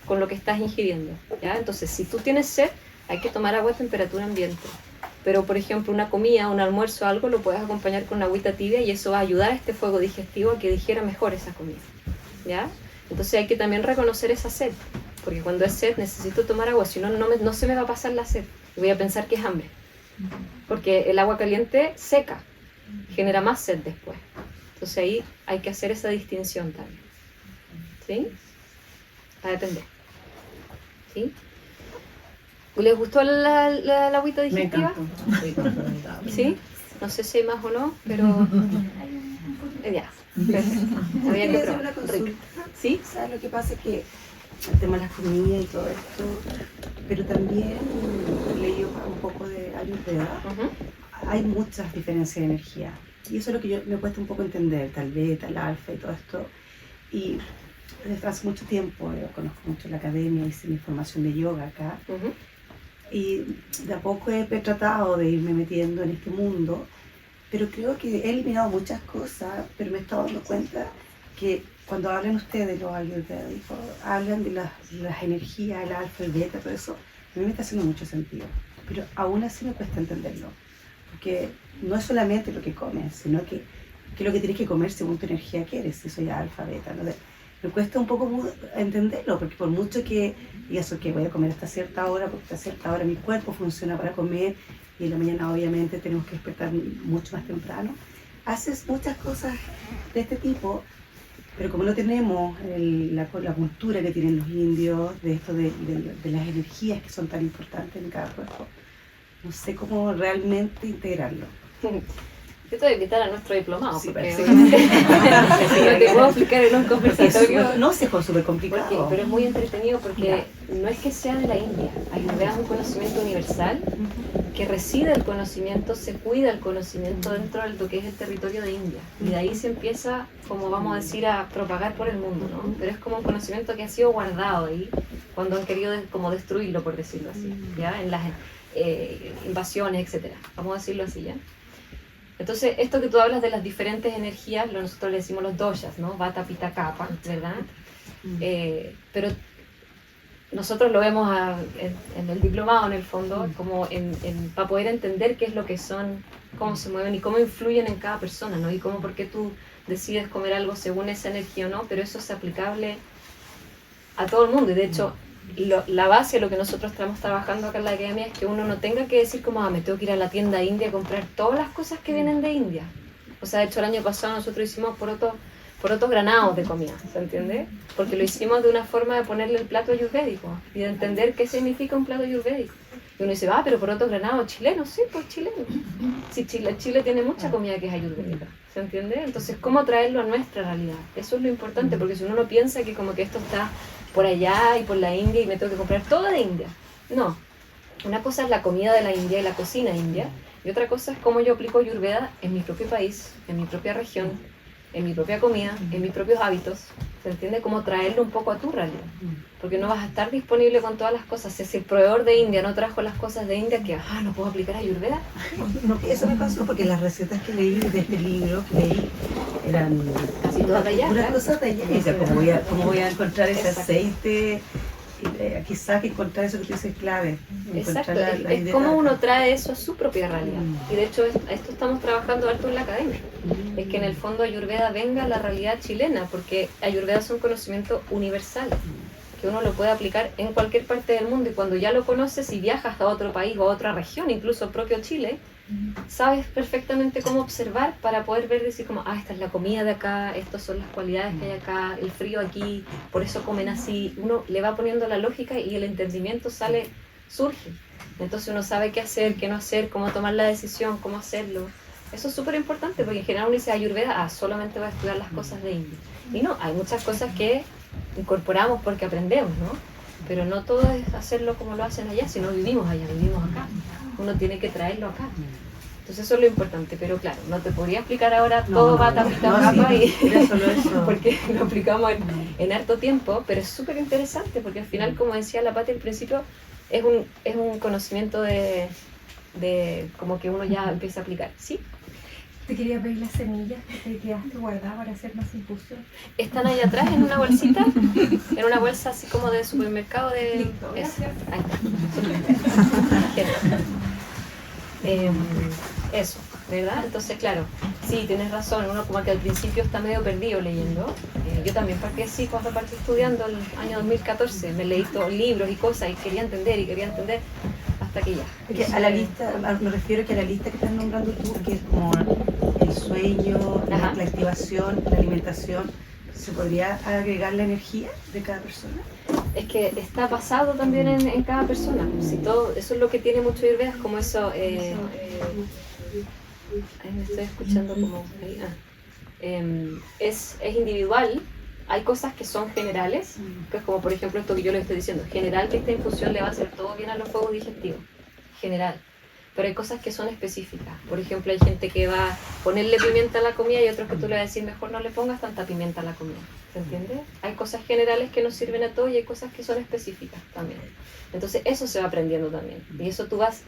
Speaker 2: con lo que estás ingiriendo, ¿ya? Entonces, si tú tienes sed, hay que tomar agua a temperatura ambiente. Pero, por ejemplo, una comida, un almuerzo, algo, lo puedes acompañar con una agüita tibia y eso va a ayudar a este fuego digestivo a que digiera mejor esa comida, ¿ya? Entonces hay que también reconocer esa sed, porque cuando es sed necesito tomar agua, si no, no se me va a pasar la sed, voy a pensar que es hambre, porque el agua caliente seca, genera más sed después. Entonces ahí hay que hacer esa distinción también, ¿sí? A depender, ¿sí? ¿Les gustó la agüita digestiva? ¿Sí? No sé si hay más o no, pero ya. Había que
Speaker 6: hacer una
Speaker 2: probar.
Speaker 6: consulta.
Speaker 2: ¿Sí?
Speaker 6: ¿Sabes lo que pasa? Es que el tema de las comidas y todo esto, pero también leí un poco de Ayurveda, hay muchas diferencias de energía. Y eso es lo que me cuesta un poco entender, tal beta, el alfa y todo esto. Y desde hace mucho tiempo, yo conozco mucho la academia, hice mi formación de yoga acá. Y de a poco he tratado de irme metiendo en este mundo, pero creo que he eliminado muchas cosas, pero me he estado dando cuenta que cuando hablan ustedes, los ayurvédicos, hablan de las energías, el alfa, el beta, todo eso, a mí me está haciendo mucho sentido, pero aún así me cuesta entenderlo, porque no es solamente lo que comes, sino que lo que tienes que comer según tu energía que eres, si soy alfa, beta, ¿no? Me cuesta un poco entenderlo, porque por mucho que digas, ok, voy a comer hasta cierta hora, porque hasta cierta hora mi cuerpo funciona para comer, y en la mañana obviamente tenemos que despertar mucho más temprano, haces muchas cosas de este tipo, pero como no tenemos la cultura que tienen los indios, de esto de las energías que son tan importantes en cada cuerpo, no sé cómo realmente integrarlo.
Speaker 2: Yo te voy a invitar a nuestro diplomado,
Speaker 6: Sí,
Speaker 2: porque
Speaker 6: sí.
Speaker 2: no te puedo explicar en un conversatorio.
Speaker 6: No sé, es súper complicado.
Speaker 2: Pero es muy entretenido porque no es que sea de la India. Ayurveda es un conocimiento universal que reside el conocimiento, se cuida el conocimiento dentro de lo que es el territorio de India. Y de ahí se empieza, como vamos a decir, a propagar por el mundo, ¿no? Pero es como un conocimiento que ha sido guardado ahí cuando han querido como destruirlo, por decirlo así, ¿ya? En las invasiones, etcétera. Vamos a decirlo así, ¿ya? Entonces, esto que tú hablas de las diferentes energías, nosotros le decimos los doshas, ¿no? Vata, Pitta, Kapha, ¿verdad? Pero nosotros lo vemos en el diplomado, en el fondo, como para poder entender qué es lo que son, cómo se mueven y cómo influyen en cada persona, ¿no? Y cómo, por qué tú decides comer algo según esa energía o no, pero eso es aplicable a todo el mundo. Y de hecho, la base de lo que nosotros estamos trabajando acá en la academia es que uno no tenga que decir como, me tengo que ir a la tienda india a comprar todas las cosas que vienen de India. O sea, de hecho el año pasado nosotros hicimos porotos granados de comida, ¿se entiende? Porque lo hicimos de una forma de ponerle el plato ayurvédico y de entender qué significa un plato ayurvédico. Y uno dice, pero porotos granados chilenos, sí, pues chilenos. Sí, Chile tiene mucha comida que es ayurvédica, ¿se entiende? Entonces, ¿cómo traerlo a nuestra realidad? Eso es lo importante, porque si uno no piensa que como que esto está por allá y por la India y me tengo que comprar todo de India. No, una cosa es la comida de la India y la cocina india, y otra cosa es cómo yo aplico Ayurveda en mi propio país, en mi propia región, en mi propia comida, en mis propios hábitos. ¿Se entiende? Cómo traerlo un poco a tu realidad. Porque no vas a estar disponible con todas las cosas. Si el proveedor de India no trajo las cosas de India, que no puedo aplicar Ayurveda.
Speaker 6: No, eso me pasó porque las recetas que leí de este libro que leí eran
Speaker 2: casi todas de allá.
Speaker 6: puras
Speaker 2: Claro.
Speaker 6: cosas de allá. Y decía, ¿cómo voy a encontrar ese aceite? Quizás que encontrar eso que tú dices clave.
Speaker 2: Exacto,
Speaker 6: La
Speaker 2: es
Speaker 6: idea
Speaker 2: como
Speaker 6: de-
Speaker 2: uno trae eso a su propia realidad. Y de hecho esto estamos trabajando harto en la academia. Es que en el fondo Ayurveda venga a la realidad chilena, porque Ayurveda es un conocimiento universal, que uno lo puede aplicar en cualquier parte del mundo, y cuando ya lo conoces y viajas a otro país o a otra región, incluso propio Chile, sabes perfectamente cómo observar para poder ver, decir como, esta es la comida de acá, estas son las cualidades que hay acá, el frío aquí, por eso comen así. Uno le va poniendo la lógica y el entendimiento surge. Entonces uno sabe qué hacer, qué no hacer, cómo tomar la decisión, cómo hacerlo. Eso es súper importante, porque en general uno dice Ayurveda, solamente voy a estudiar las cosas de India. Y no, hay muchas cosas que incorporamos porque aprendemos, ¿no? Pero no todo es hacerlo como lo hacen allá, sino vivimos allá, vivimos acá. Uno tiene que traerlo acá. Entonces eso es lo importante, pero claro, no te podría explicar ahora todo Vata, Pitta, Kapha, porque lo aplicamos en harto tiempo, pero es súper interesante porque al final, como decía la Pati al principio, es un conocimiento de como que uno ya empieza a aplicar, ¿sí?
Speaker 5: Te quería pedir las semillas que te quedaste guardadas para hacer más infusión.
Speaker 2: Están ahí atrás en una bolsita, en una bolsa así como de supermercado de... Eso, ahí está. Eso, ¿verdad? Entonces, claro, sí, tienes razón, uno como que al principio está medio perdido leyendo. Yo también partí así cuando partí estudiando el año 2014, me leí todos libros y cosas y quería entender hasta que ya.
Speaker 6: Porque a la lista, me refiero que a la lista que estás nombrando tú, que es como el sueño, la activación, la alimentación, ¿se podría agregar la energía de cada persona?
Speaker 2: Es que está basado también en cada persona. Si todo, eso es lo que tiene mucho Ayurveda, es como eso. Ahí me estoy escuchando como. Es individual. Hay cosas que son generales, que es como por ejemplo esto que yo le estoy diciendo. General, que esta infusión le va a hacer todo bien a los fuegos digestivos. General. Pero hay cosas que son específicas. Por ejemplo, hay gente que va a ponerle pimienta a la comida y otros que tú le vas a decir mejor no le pongas tanta pimienta a la comida. ¿Se entiende? Hay cosas generales que nos sirven a todos y hay cosas que son específicas también. Entonces eso se va aprendiendo también. Y eso tú vas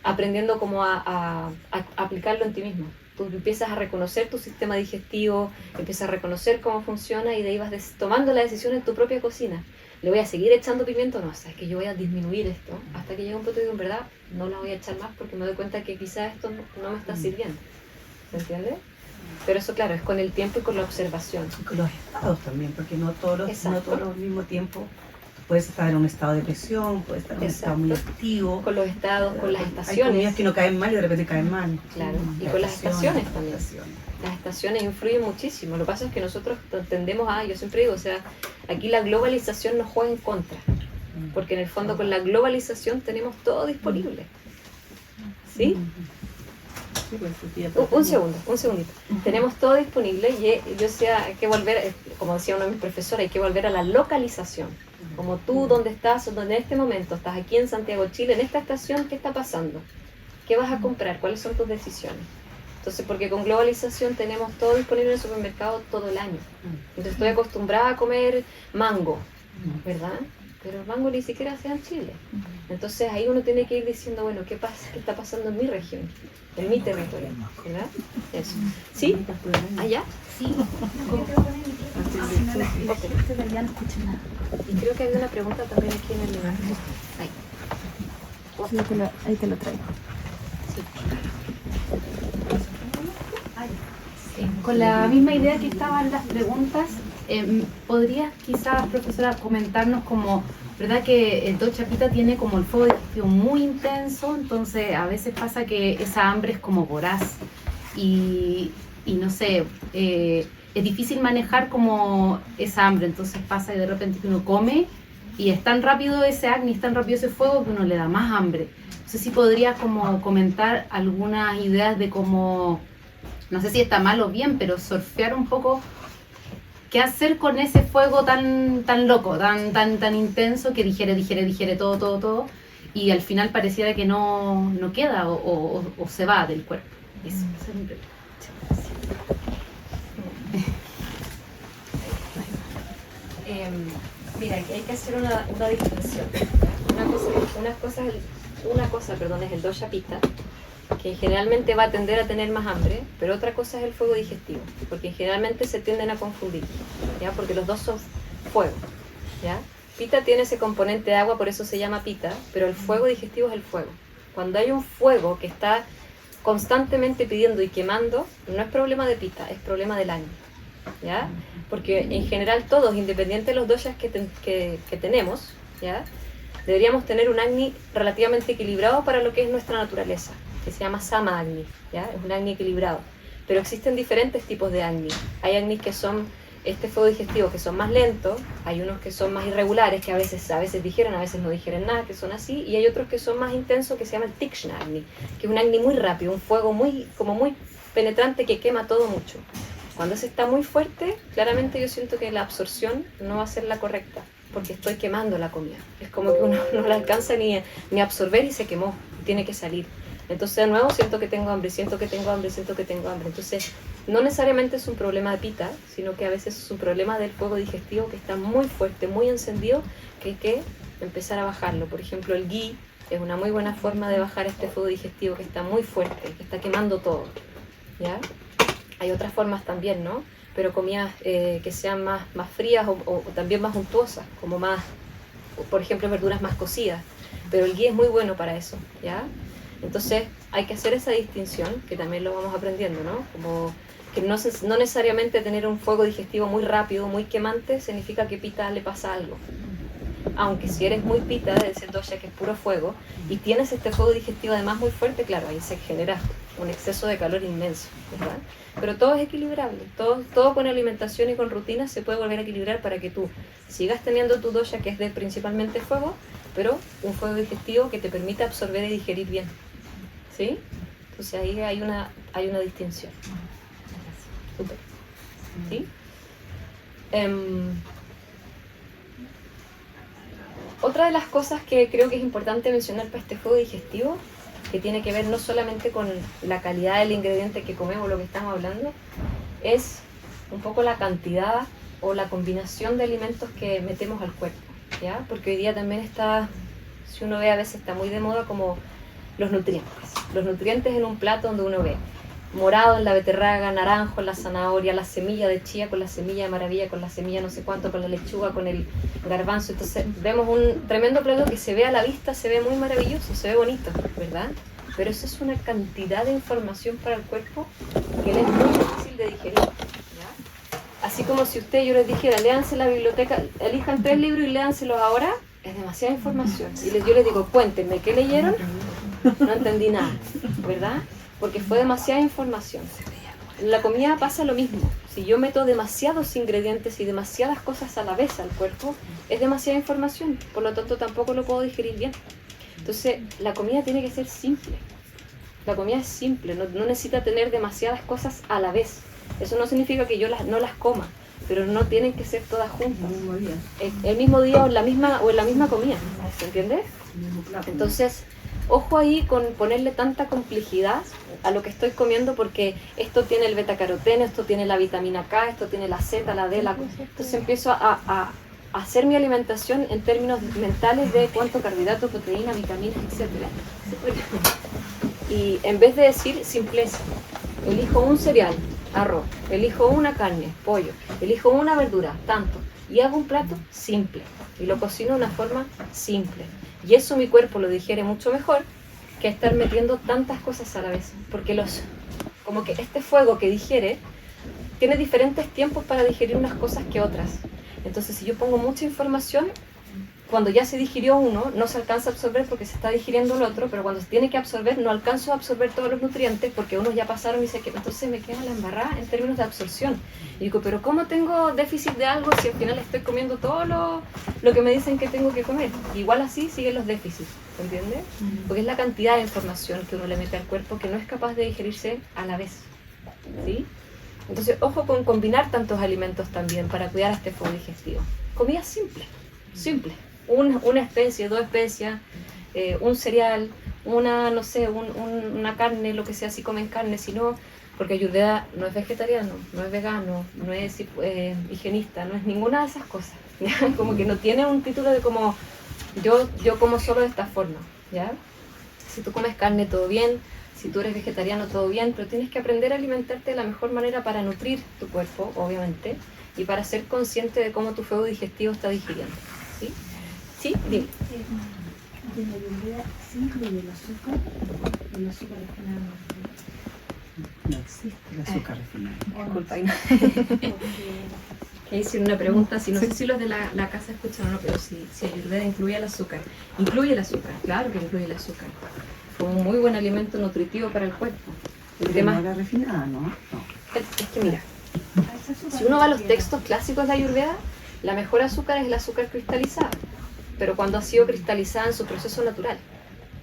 Speaker 2: aprendiendo como a aplicarlo en ti mismo. Tú empiezas a reconocer tu sistema digestivo, empiezas a reconocer cómo funciona y de ahí vas tomando la decisión en tu propia cocina. ¿Le voy a seguir echando pimiento? No, sabes que yo voy a disminuir esto hasta que llegue un punto y digo, en verdad, no la voy a echar más porque me doy cuenta que quizás esto no me está sirviendo. ¿Se entiende? Pero eso, claro, es con el tiempo y con la observación.
Speaker 6: Y con los estados también, porque no todos al mismo tiempo. Puedes estar en un estado de depresión, puedes estar en un estado muy activo.
Speaker 2: Con los estados, con las
Speaker 6: Hay
Speaker 2: estaciones.
Speaker 6: comidas que no caen mal y de repente caen mal.
Speaker 2: Claro, y con las estaciones también. Las estaciones influyen muchísimo. Lo que pasa es que nosotros tendemos yo siempre digo, o sea, aquí la globalización nos juega en contra. Porque en el fondo con la globalización tenemos todo disponible. ¿Sí? Un segundito. Tenemos todo disponible y yo decía, hay que volver, como decía uno de mis profesores, hay que volver a la localización. Como tú, donde estás, donde en este momento estás aquí en Santiago, Chile, en esta estación, ¿qué está pasando? ¿Qué vas a comprar? ¿Cuáles son tus decisiones? Entonces, porque con globalización tenemos todo disponible en el supermercado todo el año. Entonces estoy acostumbrada a comer mango, ¿verdad? Pero el mango ni siquiera se da en Chile. Entonces ahí uno tiene que ir diciendo, bueno, ¿qué está pasando en mi región? En mi territorio, ¿verdad? Eso. ¿Sí? ¿Allá?
Speaker 5: Sí. Ya no escucho nada.
Speaker 2: Y creo que había una pregunta también aquí en el lugar. Ahí.
Speaker 5: Sí, ahí te lo traigo.
Speaker 2: Sí.
Speaker 7: Con la misma idea que estaban las preguntas, ¿podrías quizás, profesora, comentarnos como, verdad que el Dosha Pitta tiene como el fuego digestivo muy intenso, entonces a veces pasa que esa hambre es como voraz y no sé, es difícil manejar como esa hambre, entonces pasa y de repente que uno come y es tan rápido ese agni, es tan rápido ese fuego que uno le da más hambre. No sé si podrías como comentar algunas ideas de cómo, no sé si está mal o bien, pero surfear un poco qué hacer con ese fuego tan loco, tan intenso que digiere todo y al final pareciera que no queda o se va del cuerpo. Eso, esa es mi pregunta.
Speaker 2: Mira, aquí hay que hacer una distinción. Una cosa es el Dosha Pitta, que generalmente va a tender a tener más hambre, pero otra cosa es el fuego digestivo, porque generalmente se tienden a confundir, ¿ya? Porque los dos son fuego, ¿ya? Pitta tiene ese componente de agua, por eso se llama Pitta, pero el fuego digestivo es el fuego. Cuando hay un fuego que está constantemente pidiendo y quemando, no es problema de Pitta, es problema del agni, ¿ya? Porque en general todos, independiente de los doshas que tenemos, ¿ya? Deberíamos tener un agni relativamente equilibrado para lo que es nuestra naturaleza, que se llama Sama Agni, ¿ya? Es un agni equilibrado. Pero existen diferentes tipos de agni. Hay agnis que son este fuego digestivo, que son más lentos, hay unos que son más irregulares, que a veces digieren, a veces no digieren nada, que son así, y hay otros que son más intensos, que se llama el Tikshna Agni, que es un agni muy rápido, un fuego muy penetrante que quema todo mucho. Cuando ese está muy fuerte, claramente yo siento que la absorción no va a ser la correcta, porque estoy quemando la comida. Es como que uno no la alcanza ni a absorber y se quemó, tiene que salir. Entonces de nuevo siento que tengo hambre. Entonces no necesariamente es un problema de Pitta, sino que a veces es un problema del fuego digestivo que está muy fuerte, muy encendido, que hay que empezar a bajarlo. Por ejemplo, el ghee es una muy buena forma de bajar este fuego digestivo que está muy fuerte, que está quemando todo, ¿ya? Hay otras formas también, ¿no? Pero comidas que sean más frías o también más untuosas, como más, por ejemplo, verduras más cocidas. Pero el ghee es muy bueno para eso, ¿ya? Entonces hay que hacer esa distinción, que también lo vamos aprendiendo, ¿no? Como que no necesariamente tener un fuego digestivo muy rápido, muy quemante, significa que Pita le pasa algo. Aunque si eres muy Pita, de ese dosha que es puro fuego, y tienes este fuego digestivo además muy fuerte, claro, ahí se genera un exceso de calor inmenso, ¿verdad? Pero todo es equilibrable, todo con alimentación y con rutina se puede volver a equilibrar para que tú sigas teniendo tu dosha que es de principalmente fuego, pero un fuego digestivo que te permita absorber y digerir bien, ¿sí? Entonces ahí hay una distinción. Súper. ¿Sí? Otra de las cosas que creo que es importante mencionar para este fuego digestivo, que tiene que ver no solamente con la calidad del ingrediente que comemos, lo que estamos hablando, es un poco la cantidad o la combinación de alimentos que metemos al cuerpo, ¿ya? Porque hoy día también está, si uno ve, a veces está muy de moda como los nutrientes. Los nutrientes en un plato donde uno ve morado en la beterraga, naranjo en la zanahoria, la semilla de chía con la semilla de maravilla, con la semilla no sé cuánto, con la lechuga, con el garbanzo. Entonces vemos un tremendo plato que se ve a la vista, se ve muy maravilloso, se ve bonito, ¿verdad? Pero eso es una cantidad de información para el cuerpo que le es muy difícil de digerir, ¿ya? Así como si yo les dijera, léanse la biblioteca, elijan 3 libros y léanselos ahora, es demasiada información. Y yo les digo, cuéntenme, ¿qué leyeron? No entendí nada, ¿verdad? Porque fue demasiada información. En la comida pasa lo mismo. Si yo meto demasiados ingredientes y demasiadas cosas a la vez al cuerpo, es demasiada información. Por lo tanto, tampoco lo puedo digerir bien. Entonces, la comida tiene que ser simple. La comida es simple, no necesita tener demasiadas cosas a la vez. Eso no significa que yo no las coma, pero no tienen que ser todas juntas. El mismo día o en la misma comida, ¿se entiende? Entonces, ojo ahí con ponerle tanta complejidad a lo que estoy comiendo, porque esto tiene el betacaroteno, esto tiene la vitamina K, esto tiene la Z, la D, entonces empiezo a hacer mi alimentación en términos mentales de cuánto carbohidrato, proteína, vitaminas, etc. Y en vez de decir simpleza, elijo un cereal, arroz, elijo una carne, pollo, elijo una verdura, tanto, y hago un plato simple y lo cocino de una forma simple. Y eso mi cuerpo lo digiere mucho mejor que estar metiendo tantas cosas a la vez. Porque como que este fuego que digiere tiene diferentes tiempos para digerir unas cosas que otras. Entonces, si yo pongo mucha información, cuando ya se digirió uno, no se alcanza a absorber porque se está digiriendo el otro, pero cuando se tiene que absorber, no alcanzo a absorber todos los nutrientes porque unos ya pasaron y se quedan. Entonces me queda la embarrada en términos de absorción. Y digo, pero ¿cómo tengo déficit de algo si al final estoy comiendo todo lo que me dicen que tengo que comer? Igual así siguen los déficits, ¿entiendes? Porque es la cantidad de información que uno le mete al cuerpo que no es capaz de digerirse a la vez, ¿sí? Entonces, ojo con combinar tantos alimentos también para cuidar este fuego digestivo. Comida simple. Una especie, 2 especies, un cereal, una carne, lo que sea, si comen carne, si no, porque Ayurveda no es vegetariano, no es vegano, no es higienista, no es ninguna de esas cosas, ¿ya? Como que no tiene un título de como yo como solo de esta forma, ¿ya? Si tú comes carne, todo bien. Si tú eres vegetariano, todo bien, pero tienes que aprender a alimentarte de la mejor manera para nutrir tu cuerpo, obviamente, y para ser consciente de cómo tu fuego digestivo está digiriendo, ¿sí? ¿Sí? Dime.
Speaker 5: De la Ayurveda sí incluye el azúcar refinado.
Speaker 6: No existe el azúcar refinado.
Speaker 2: Disculpa, que hice una pregunta, no sé si los de la casa escuchan o no, pero si Ayurveda incluye el azúcar. Incluye el azúcar, claro que incluye el azúcar. Como un muy buen alimento nutritivo para el cuerpo.
Speaker 6: Pero no era refinada, ¿no?
Speaker 2: Es que mira, si uno va a los textos clásicos de Ayurveda, la mejor azúcar es el azúcar cristalizada, pero cuando ha sido cristalizada en su proceso natural,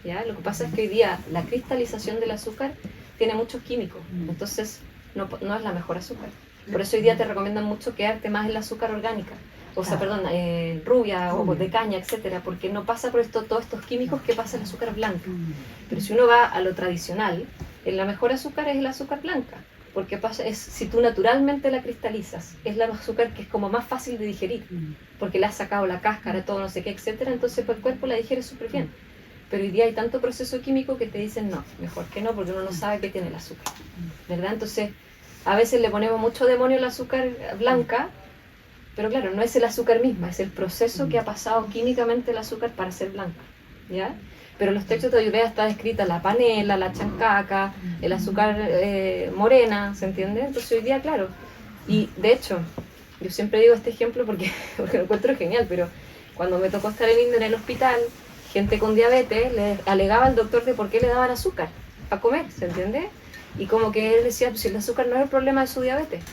Speaker 2: ¿ya? Lo que pasa es que hoy día la cristalización del azúcar tiene muchos químicos, entonces no es la mejor azúcar. Por eso hoy día te recomiendan mucho quedarte más en la azúcar orgánica, rubia o de caña, etcétera, porque no pasa por todos estos químicos que pasa el azúcar blanca. Pero si uno va a lo tradicional, la mejor azúcar es el azúcar blanca, porque si tú naturalmente la cristalizas, es la azúcar que es como más fácil de digerir, porque le has sacado la cáscara, todo no sé qué, etcétera, entonces pues, el cuerpo la digiere súper bien. Pero hoy día hay tanto proceso químico que te dicen no, mejor que no, porque uno no sabe qué tiene el azúcar, ¿verdad? Entonces a veces le ponemos mucho demonio al azúcar blanca, pero claro, no es el azúcar misma, es el proceso que ha pasado químicamente el azúcar para ser blanca, ¿ya? Pero en los textos de Ayurveda está descrita la panela, la chancaca, el azúcar morena, ¿se entiende? Entonces hoy día, claro, y de hecho, yo siempre digo este ejemplo porque lo encuentro genial, pero cuando me tocó estar en el hospital, gente con diabetes le alegaba al doctor de por qué le daban azúcar para comer, ¿se entiende? Y como que él decía, pues si el azúcar no es el problema de su diabetes,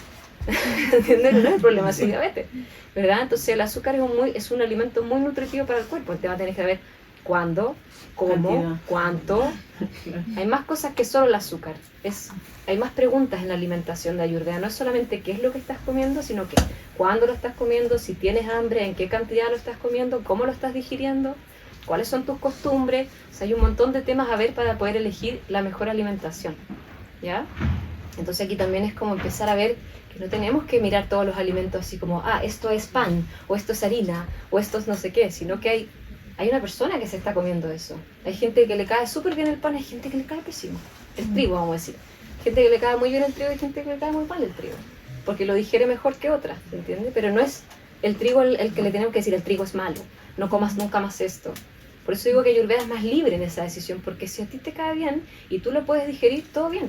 Speaker 2: ¿entiendes? No es el problema de su diabetes, ¿verdad? Entonces el azúcar es un alimento muy nutritivo para el cuerpo. El tema tiene que ver cuándo, cómo, cuánto. Hay más cosas que solo el azúcar. Hay más preguntas en la alimentación de Ayurveda. No es solamente qué es lo que estás comiendo, sino que cuándo lo estás comiendo, si tienes hambre, en qué cantidad lo estás comiendo, cómo lo estás digiriendo, cuáles son tus costumbres. O sea, hay un montón de temas a ver para poder elegir la mejor alimentación, ¿ya? Entonces aquí también es como empezar a ver que no tenemos que mirar todos los alimentos así como, esto es pan, o esto es harina, o esto es no sé qué, sino que hay una persona que se está comiendo eso. Hay gente que le cae súper bien el pan, hay gente que le cae pésimo. El trigo, vamos a decir. Gente que le cae muy bien el trigo y gente que le cae muy mal el trigo. Porque lo digiere mejor que otra, ¿entiendes? Pero no es el trigo el que le tenemos que decir, el trigo es malo, no comas nunca más esto. Por eso digo que Ayurveda es más libre en esa decisión, porque si a ti te cae bien y tú lo puedes digerir, todo bien.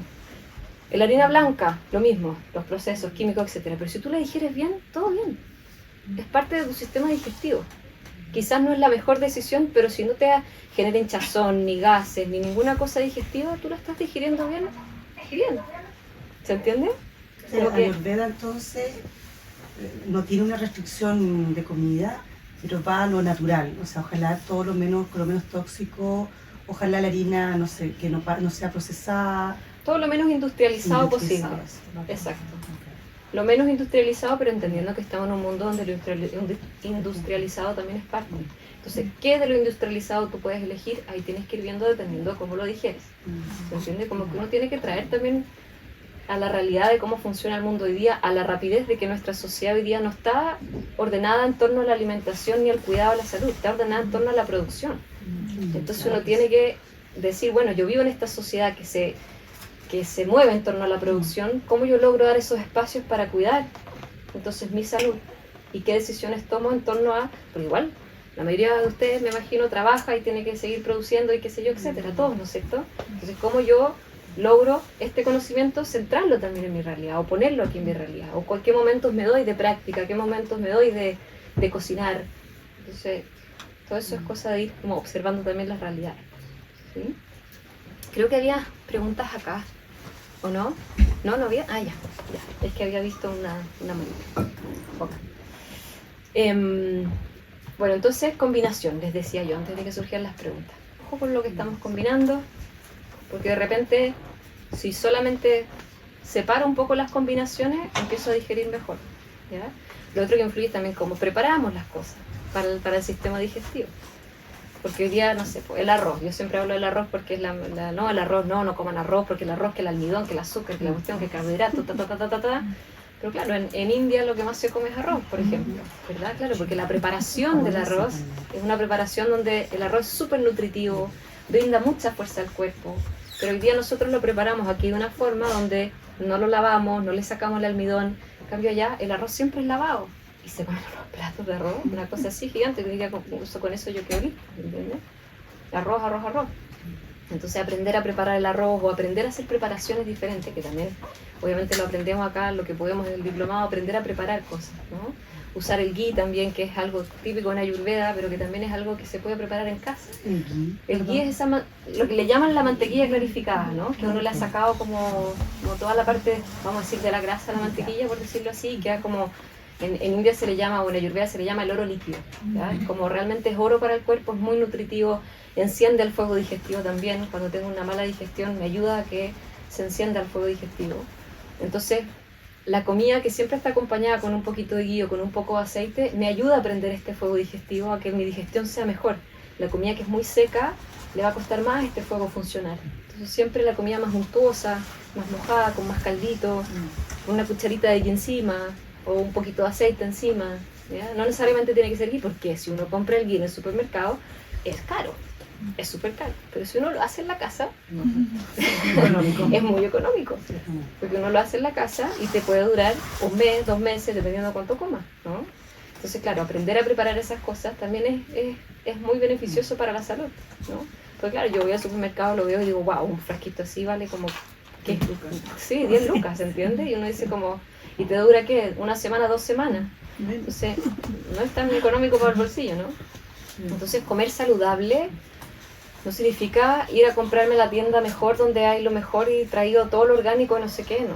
Speaker 2: La harina blanca, lo mismo, los procesos químicos, etc. Pero si tú la digieres bien, todo bien. Es parte de tu sistema digestivo. Quizás no es la mejor decisión, pero si no te genera hinchazón, ni gases, ni ninguna cosa digestiva, tú la estás digiriendo bien. Bien. ¿Se entiende?
Speaker 6: La Ayurveda entonces no tiene una restricción de comida, pero va a lo natural. O sea, ojalá todo lo menos tóxico, ojalá la harina, no sé, que no sea procesada.
Speaker 2: Todo lo menos industrializado posible. Exacto. Lo menos industrializado, pero entendiendo que estamos en un mundo donde lo industrializado también es parte. Entonces, ¿qué de lo industrializado tú puedes elegir? Ahí tienes que ir viendo dependiendo de cómo lo digieres. ¿Se entiende? Como que uno tiene que traer también a la realidad de cómo funciona el mundo hoy día, a la rapidez de que nuestra sociedad hoy día no está ordenada en torno a la alimentación ni al cuidado de la salud, está ordenada en torno a la producción. Entonces uno tiene que decir, bueno, yo vivo en esta sociedad que se mueve en torno a la producción, ¿cómo yo logro dar esos espacios para cuidar entonces mi salud? ¿Y qué decisiones tomo en torno a...? Porque igual, la mayoría de ustedes, me imagino, trabaja y tiene que seguir produciendo y qué sé yo, etcétera, todos, ¿no es cierto? Entonces, ¿cómo yo logro este conocimiento, centrarlo también en mi realidad, o ponerlo aquí en mi realidad? ¿O qué momentos me doy de práctica, qué momentos me doy de cocinar? Entonces, todo eso es cosa de ir como observando también las realidades, ¿sí? Creo que había preguntas acá. ¿O no? ¿No? ¿No había? Ya. Es que había visto una manita. Okay. Bueno, entonces combinación, les decía yo antes de que surgieran las preguntas. Ojo con lo que estamos combinando, porque de repente, si solamente separo un poco las combinaciones, empiezo a digerir mejor, ¿ya? Lo otro que influye también cómo preparamos las cosas para el sistema digestivo. Porque hoy día, no sé, el arroz, yo siempre hablo del arroz porque es no, el arroz no coman arroz, porque el arroz, que el almidón, que el azúcar, que la cuestión, que el carbohidrato, Pero claro, en India lo que más se come es arroz, por ejemplo, ¿verdad? Claro, porque la preparación del arroz es una preparación donde el arroz es súper nutritivo, brinda mucha fuerza al cuerpo, pero hoy día nosotros lo preparamos aquí de una forma donde no lo lavamos, no le sacamos el almidón, en cambio allá el arroz siempre es lavado. Y se comen unos platos de arroz, una cosa así gigante, que diría, incluso con eso yo quedo listo, ¿entiendes? Arroz. Entonces aprender a preparar el arroz o aprender a hacer preparaciones diferentes, que también obviamente lo aprendemos acá, lo que podemos en el diplomado, aprender a preparar cosas, ¿no? Usar el ghee también, que es algo típico en Ayurveda, pero que también es algo que se puede preparar en casa. El ghee es lo que le llaman la mantequilla clarificada, ¿no? Que uno le ha sacado como toda la parte, vamos a decir, de la grasa a la mantequilla, por decirlo así, y queda como... En India se le llama, o en Ayurveda se le llama el oro líquido, ¿ya? Como realmente es oro para el cuerpo, es muy nutritivo, enciende el fuego digestivo también. Cuando tengo una mala digestión me ayuda a que se encienda el fuego digestivo. Entonces, la comida que siempre está acompañada con un poquito de ghee o con un poco de aceite me ayuda a prender este fuego digestivo, a que mi digestión sea mejor. La comida que es muy seca le va a costar más este fuego funcionar. Entonces siempre la comida más untuosa, más mojada, con más caldito, con una cucharita de ghee encima, o un poquito de aceite encima, ¿ya? No necesariamente tiene que ser ghee, porque si uno compra el ghee en el supermercado, es caro, es súper caro. Pero si uno lo hace en la casa, es muy económico, porque uno lo hace en la casa y te puede durar un mes, 2 meses, dependiendo de cuánto comas, ¿no? Entonces, claro, aprender a preparar esas cosas también es muy beneficioso para la salud, ¿no? Pues claro, yo voy al supermercado, lo veo y digo, wow, un frasquito así vale como, ¿qué? Sí, 10 lucas, ¿entiendes? Y uno dice como, ¿y te dura qué? ¿1 semana, 2 semanas? Entonces, no es tan económico para el bolsillo, ¿no? Entonces, comer saludable no significa ir a comprarme la tienda mejor donde hay lo mejor y traído todo lo orgánico y no sé qué, no.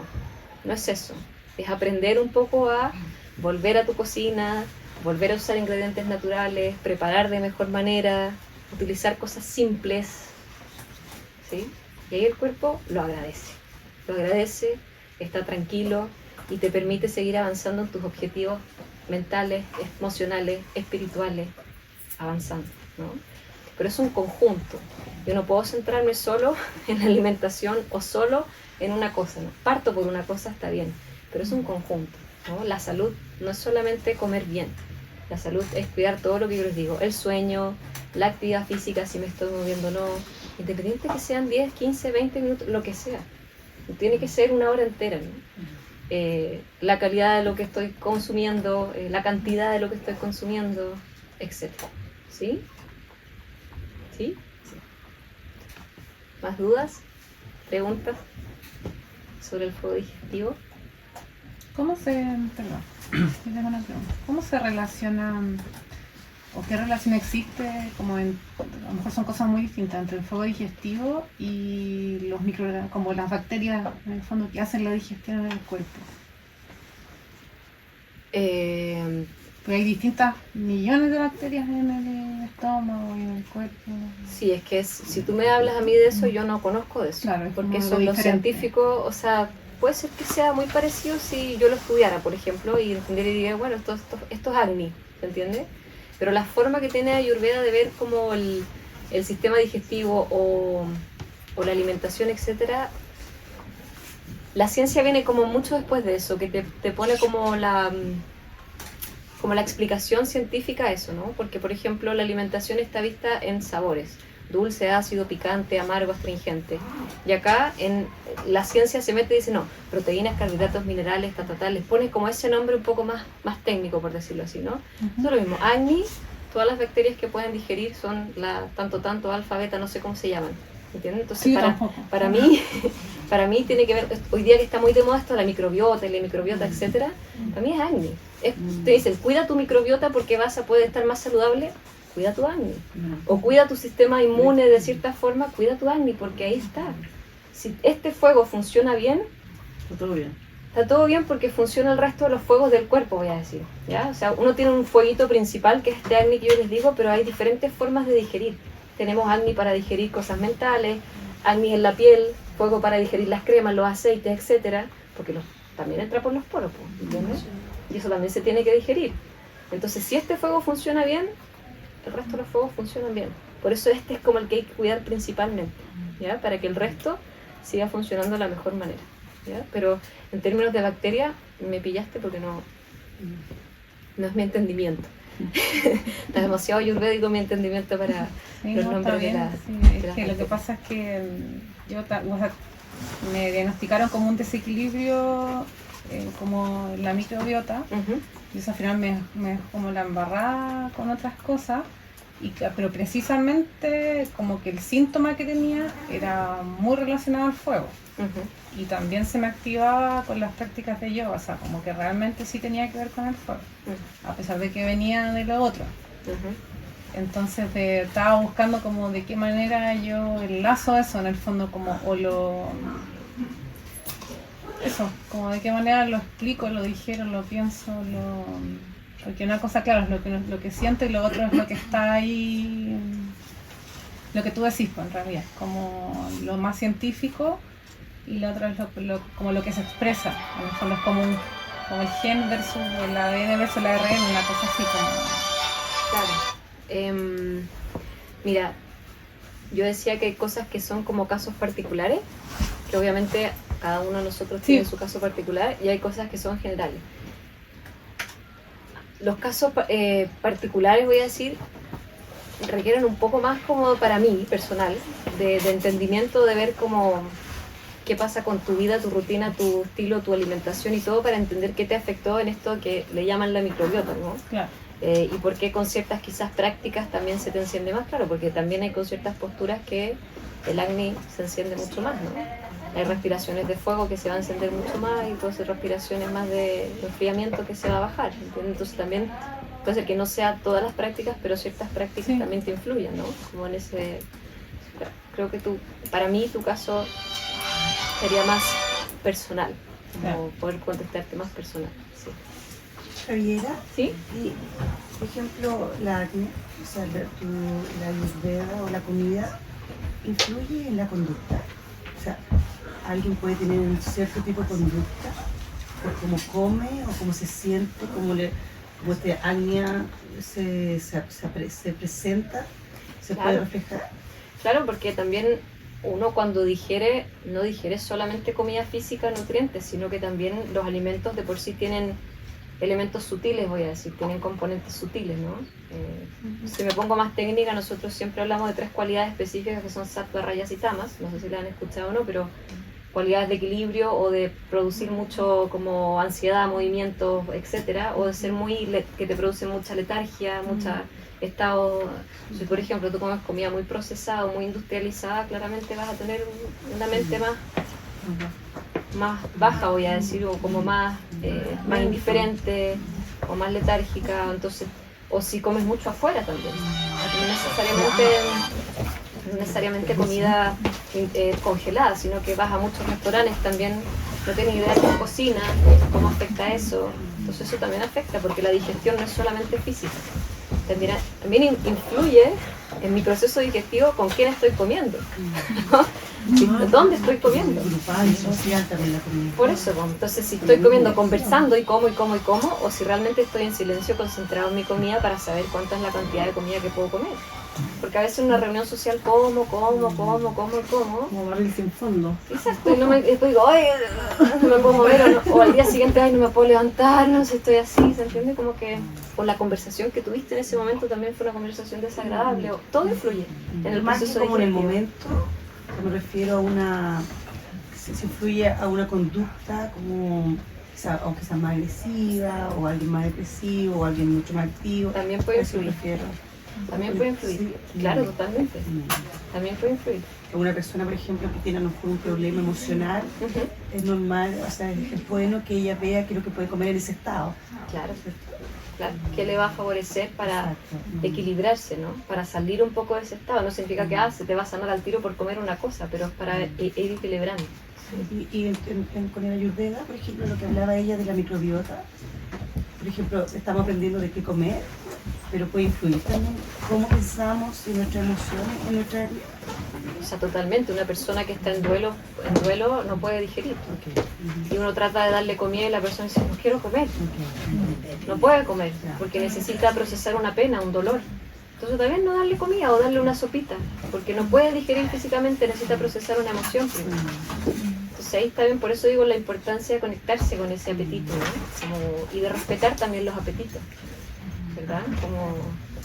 Speaker 2: No es eso. Es aprender un poco a volver a tu cocina, volver a usar ingredientes naturales, preparar de mejor manera, utilizar cosas simples, ¿sí? Y ahí el cuerpo lo agradece, está tranquilo y te permite seguir avanzando en tus objetivos mentales, emocionales, espirituales, avanzando, ¿no? Pero es un conjunto. Yo no puedo centrarme solo en la alimentación o solo en una cosa, ¿no? Parto por una cosa, está bien, pero es un conjunto, ¿no? La salud no es solamente comer bien, la salud es cuidar todo lo que yo les digo, el sueño, la actividad física, si me estoy moviendo o no, independiente que sean 10, 15, 20 minutos, lo que sea, tiene que ser 1 hora entera, ¿no? La calidad de lo que estoy consumiendo, la cantidad de lo que estoy consumiendo, etc. ¿Sí? ¿Sí? ¿Más dudas? ¿Preguntas sobre el fuego digestivo?
Speaker 5: ¿Cómo se, perdón, yo tengo una pregunta. ¿Cómo se relacionan o qué relación existe, como a lo mejor son cosas muy distintas entre el fuego digestivo y los microorganismos, como las bacterias en el fondo que hacen la digestión en el cuerpo? Porque hay distintas millones de bacterias en el estómago y en el cuerpo.
Speaker 2: Sí, es que si tú me hablas a mí de eso, yo no conozco de eso.
Speaker 5: Claro, es
Speaker 2: porque
Speaker 5: como
Speaker 2: eso
Speaker 5: algo
Speaker 2: los
Speaker 5: diferente.
Speaker 2: científicos, o sea, puede ser que sea muy parecido si yo lo estudiara, por ejemplo, y entendiera y diría, bueno, esto es Agni, ¿se entiende? Pero la forma que tiene Ayurveda de ver como el sistema digestivo o la alimentación, etcétera, la ciencia viene como mucho después de eso, que te pone como la explicación científica a eso, ¿no? Porque, por ejemplo, la alimentación está vista en sabores, dulce, ácido, picante, amargo, astringente. Y acá en la ciencia se mete y dice, no, proteínas, carbohidratos, minerales, les pone como ese nombre un poco más técnico, por decirlo así, ¿no? Eso es lo mismo. Agni, todas las bacterias que pueden digerir son tanto, alfa, beta, no sé cómo se llaman. ¿Entiendes? Entonces,
Speaker 5: Sí,
Speaker 2: para mí tiene que ver, hoy día que está muy de moda esto, la microbiota, etcétera, para mí es Agni. Te dicen, cuida tu microbiota porque vas a poder estar más saludable, cuida tu Agni. O cuida tu sistema inmune de cierta forma, cuida tu Agni, porque ahí está. Si este fuego funciona bien,
Speaker 3: Está todo bien.
Speaker 2: está todo bien porque funciona el resto de los fuegos del cuerpo, voy a decir, ¿ya? O sea, uno tiene un fueguito principal que es este Agni que yo les digo, pero hay diferentes formas de digerir. Tenemos Agni para digerir cosas mentales, Agni en la piel, fuego para digerir las cremas, los aceites, etcétera, porque también entra por los poros, ¿entiendes? Y eso también se tiene que digerir. Entonces, si este fuego funciona bien, el resto de los fuegos funcionan bien. Por eso este es como el que hay que cuidar principalmente, ¿ya? Para que el resto siga funcionando de la mejor manera, ¿ya? Pero en términos de bacterias, me pillaste porque no es mi entendimiento. Está demasiado ayurvédico mi entendimiento para
Speaker 5: Sí,
Speaker 2: los
Speaker 5: no,
Speaker 2: nombres
Speaker 5: está bien,
Speaker 2: de
Speaker 5: sí.
Speaker 2: de
Speaker 5: Es que lo que pasa es que me diagnosticaron como un desequilibrio como en la microbiota,
Speaker 2: Ujú.
Speaker 5: y eso al final me como la embarrada con otras cosas, pero precisamente como que el síntoma que tenía era muy relacionado al fuego.
Speaker 2: Ujú.
Speaker 5: Y también se me activaba con las prácticas de yoga, o sea, como que realmente sí tenía que ver con el fuego, a pesar de que venía de lo otro.
Speaker 2: Ujú.
Speaker 5: Entonces estaba buscando como de qué manera yo enlazo eso en el fondo, eso, como de qué manera lo explico, lo digiero, lo pienso, porque una cosa, claro, es lo que siento y lo otro es lo que está ahí, lo que tú decís, pues, en realidad, como lo más científico, y lo otro es como lo que se expresa, en el fondo es como el gen versus el ADN versus el ARN, una cosa así como...
Speaker 2: Claro. Mira, yo decía que hay cosas que son como casos particulares, que obviamente cada uno de nosotros tiene su caso particular, y hay cosas que son generales. Los casos particulares, voy a decir, requieren un poco más como para mí, personal, de entendimiento, de ver cómo qué pasa con tu vida, tu rutina, tu estilo, tu alimentación y todo, para entender qué te afectó en esto que le llaman la microbiota, ¿no?
Speaker 5: Claro.
Speaker 2: Y por qué con ciertas quizás prácticas también se te enciende más, claro, porque también hay con ciertas posturas que el acné se enciende mucho más, ¿no? Hay respiraciones de fuego que se va a encender mucho más y puede ser respiraciones más de enfriamiento que se va a bajar, ¿entiendes? Entonces también puede ser que no sea todas las prácticas, pero ciertas prácticas también te influyen, ¿no? Como en ese... Creo que para mí tu caso sería más personal, como poder contestarte más personal, sí.
Speaker 6: Javiera,
Speaker 2: ¿Sí?
Speaker 6: y, por ejemplo, la acné, o sea, la ayurveda o la comida, influye en la conducta. O sea, alguien puede tener un cierto tipo de conducta por cómo come o cómo se siente, como este acné se presenta, se puede reflejar.
Speaker 2: Claro, porque también uno cuando digiere, no digiere solamente comida física, nutrientes, sino que también los alimentos de por sí tienen elementos sutiles, voy a decir, tienen componentes sutiles, ¿no? Si me pongo más técnica, nosotros siempre hablamos de 3 cualidades específicas que son sattva, rayas y tamas, no sé si la han escuchado o no, pero cualidades de equilibrio o de producir mucho como ansiedad, movimientos, etcétera, o de ser que te produce mucha letargia, mucha estado. Si por ejemplo tú comes comida muy procesada, muy industrializada, claramente vas a tener una mente más baja, voy a decir, o como más indiferente o más letárgica. Entonces, o si comes mucho afuera también, no necesariamente comida congelada, sino que vas a muchos restaurantes también, no tienes idea de cómo cocina, cómo afecta eso. Entonces eso también afecta, porque la digestión no es solamente física, también influye en mi proceso digestivo con quién estoy comiendo, dónde estoy comiendo. Por eso, entonces si estoy comiendo, conversando y como, o si realmente estoy en silencio concentrado en mi comida para saber cuánta es la cantidad de comida que puedo comer. Porque a veces en una reunión social como.
Speaker 6: Como barril sin fondo.
Speaker 2: Exacto, y después digo, ay, no me puedo mover, o al día siguiente, ay, no me puedo levantar, no sé, estoy así, ¿se entiende? Como que, o la conversación que tuviste en ese momento también fue una conversación desagradable, todo influye en el
Speaker 6: Más
Speaker 2: proceso
Speaker 6: que como en el
Speaker 2: digestivo.
Speaker 6: momento, me refiero a si influye a una conducta como, aunque sea más agresiva, o alguien más depresivo, o alguien mucho más activo.
Speaker 2: También puede
Speaker 6: a eso me
Speaker 2: influir.
Speaker 6: refiero.
Speaker 2: También puede influir,
Speaker 6: Sí.
Speaker 2: claro, totalmente. También puede influir.
Speaker 6: Una persona, por ejemplo, que tiene a lo mejor un problema emocional, es normal, o sea, es bueno que ella vea qué es lo que puede comer en ese estado.
Speaker 2: Claro, ¿qué le va a favorecer para
Speaker 6: Exacto.
Speaker 2: equilibrarse, ¿no? Para salir un poco de ese estado. No significa que se te va a sanar al tiro por comer una cosa, pero es para ir equilibrando.
Speaker 6: Y con el ayurveda, por ejemplo, lo que hablaba ella de la microbiota, por ejemplo, estamos aprendiendo de qué comer, pero puede influir también cómo pensamos y nuestras emociones en nuestra vida.
Speaker 2: O sea, totalmente. Una persona que está en duelo no puede digerir. Y uno trata de darle comida y la persona dice, no quiero comer. No puede comer, porque necesita procesar una pena, un dolor. Entonces también no darle comida o darle una sopita, porque no puede digerir físicamente, necesita procesar una emoción primero. Entonces ahí está bien, por eso digo la importancia de conectarse con ese apetito, ¿no? Y de respetar también los apetitos, ¿verdad? Como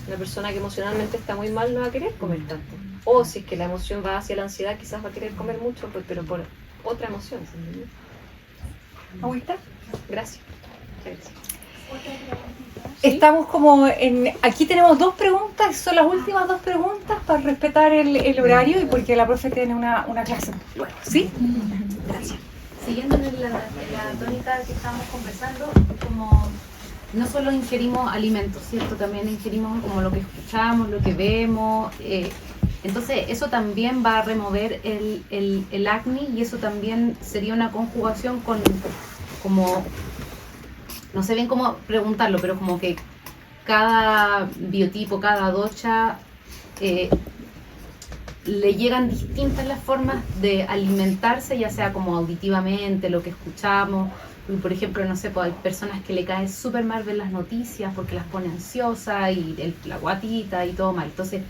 Speaker 2: una persona que emocionalmente está muy mal no va a querer comer tanto. O si es que la emoción va hacia la ansiedad, quizás va a querer comer mucho, pues, pero por otra emoción, ¿sí? ¿Agüita? Gracias. Muchas gracias.
Speaker 1: Estamos aquí tenemos 2 preguntas, son las últimas 2 preguntas para respetar el horario y porque la profe tiene una clase luego, ¿sí? Gracias.
Speaker 7: Siguiendo en la tónica que estábamos conversando, como no solo ingerimos alimentos, ¿cierto? También ingerimos como lo que escuchamos, lo que vemos. Entonces eso también va a remover el acné y eso también sería una conjugación con como... No sé bien cómo preguntarlo, pero como que cada biotipo, cada dosha, le llegan distintas las formas de alimentarse, ya sea como auditivamente, lo que escuchamos. Por ejemplo, no sé, pues hay personas que le cae súper mal ver las noticias porque las pone ansiosas y la guatita y todo mal. Entonces,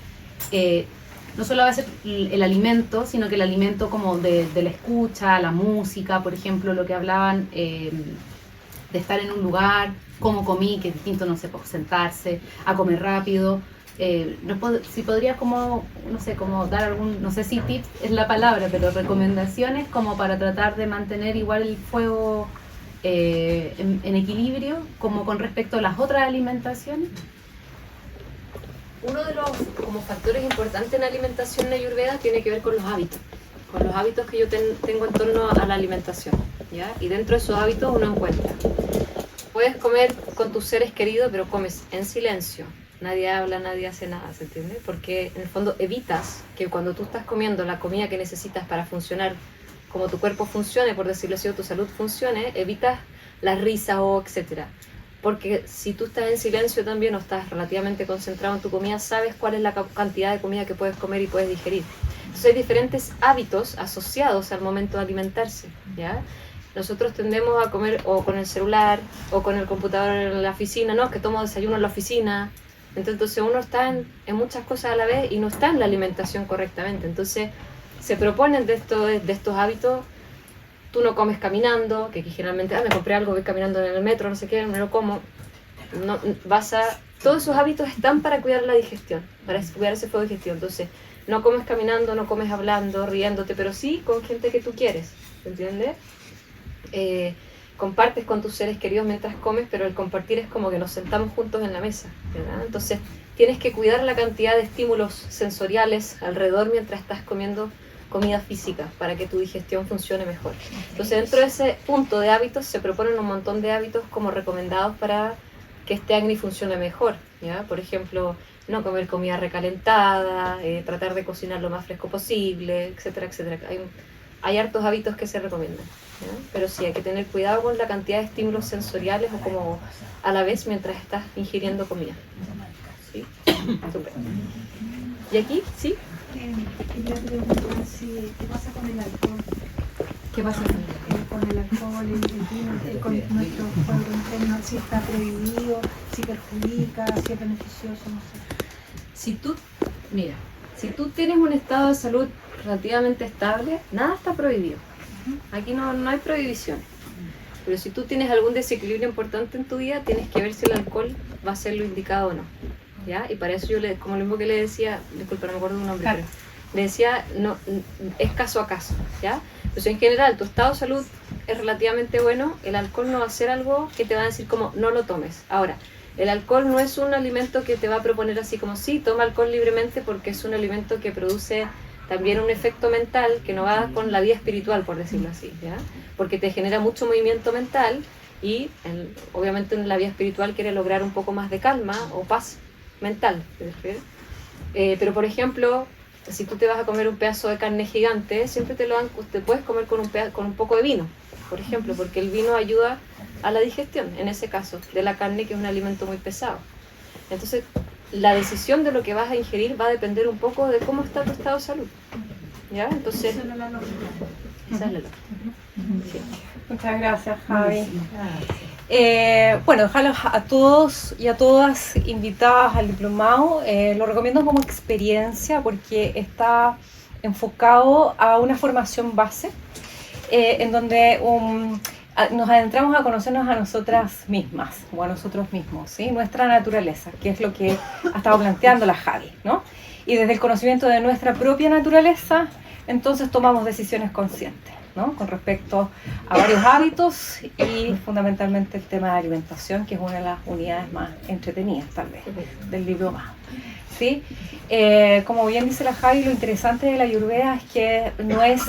Speaker 7: no solo va a ser el alimento, sino que el alimento como de la escucha, la música, por ejemplo, lo que hablaban... de estar en un lugar, cómo comí, que es distinto, no sé, pues, sentarse, a comer rápido. Si podrías como, no sé, como dar algún, no sé si tips es la palabra, pero recomendaciones como para tratar de mantener igual el fuego en equilibrio, como con respecto a las otras alimentaciones.
Speaker 2: uno de los como factores importantes en la alimentación en Ayurveda tiene que ver con los hábitos que yo tengo en torno a la alimentación, ¿ya? Y dentro de esos hábitos uno encuentra, puedes comer con tus seres queridos, pero comes en silencio, nadie habla, nadie hace nada, ¿se entiende? Porque en el fondo evitas que cuando tú estás comiendo la comida que necesitas para funcionar, como tu cuerpo funcione, por decirlo así, o tu salud funcione, evitas la risa o etcétera. Porque si tú estás en silencio también o estás relativamente concentrado en tu comida, sabes cuál es la cantidad de comida que puedes comer y puedes digerir. Entonces hay diferentes hábitos asociados al momento de alimentarse, ¿ya? Nosotros tendemos a comer o con el celular o con el computador en la oficina, ¿no? Que tomo desayuno en la oficina. Entonces uno está en muchas cosas a la vez y no está en la alimentación correctamente. Entonces se proponen de estos hábitos. Tú no comes caminando, que aquí generalmente, me compré algo, voy caminando en el metro, no sé qué, me lo como. No, todos esos hábitos están para cuidar la digestión, para cuidar ese fuego digestivo. Entonces, no comes caminando, no comes hablando, riéndote, pero sí con gente que tú quieres, ¿entiendes? Compartes con tus seres queridos mientras comes, pero el compartir es como que nos sentamos juntos en la mesa, ¿verdad? Entonces, tienes que cuidar la cantidad de estímulos sensoriales alrededor mientras estás comiendo comida física para que tu digestión funcione mejor. Entonces dentro de ese punto de hábitos se proponen un montón de hábitos como recomendados para que este acné funcione mejor, ¿ya? Por ejemplo, no comer comida recalentada, tratar de cocinar lo más fresco posible, etcétera, etcétera. Hay hartos hábitos que se recomiendan, ¿ya? Pero sí hay que tener cuidado con la cantidad de estímulos sensoriales o como a la vez mientras estás ingiriendo comida. ¿Sí? Súper. ¿Y aquí? ¿Sí?
Speaker 5: Quería preguntar qué pasa con el alcohol.
Speaker 2: ¿Qué pasa
Speaker 5: Con el alcohol, el vino, con nuestro fuego interno, si está prohibido, si perjudica, si es beneficioso, no sé.
Speaker 2: Si tú tienes un estado de salud relativamente estable, nada está prohibido. Aquí no hay prohibiciones. Pero si tú tienes algún desequilibrio importante en tu vida, tienes que ver si el alcohol va a ser lo indicado o no, ¿ya? Y para eso yo, como lo mismo que le decía, disculpa, no me acuerdo de un nombre, pero le decía, no, es caso a caso, ¿ya? Entonces en general, tu estado de salud es relativamente bueno, el alcohol no va a ser algo que te va a decir como no lo tomes. Ahora, el alcohol no es un alimento que te va a proponer así como sí, toma alcohol libremente, porque es un alimento que produce también un efecto mental que no va con la vida espiritual, por decirlo así, ¿ya? Porque te genera mucho movimiento mental y obviamente en la vida espiritual quiere lograr un poco más de calma o paz mental, pero por ejemplo, si tú te vas a comer un pedazo de carne gigante, siempre te puedes comer con un poco de vino, por ejemplo, porque el vino ayuda a la digestión, en ese caso, de la carne, que es un alimento muy pesado. Entonces, la decisión de lo que vas a ingerir va a depender un poco de cómo está tu estado de salud, ¿ya? Entonces, esa es la lógica. Sí.
Speaker 1: Muchas gracias, Javi. Bueno, dejarlos a todos y a todas invitadas al diplomado. Lo recomiendo como experiencia porque está enfocado a una formación base en donde nos adentramos a conocernos a nosotras mismas o a nosotros mismos, ¿sí? Nuestra naturaleza, que es lo que ha estado planteando la Javi, ¿no? Y desde el conocimiento de nuestra propia naturaleza, entonces tomamos decisiones conscientes, ¿no? Con respecto a varios hábitos y fundamentalmente el tema de alimentación, que es una de las unidades más entretenidas tal vez del diplomado, ¿sí? Como bien dice la Javi, lo interesante de la Ayurveda es que no es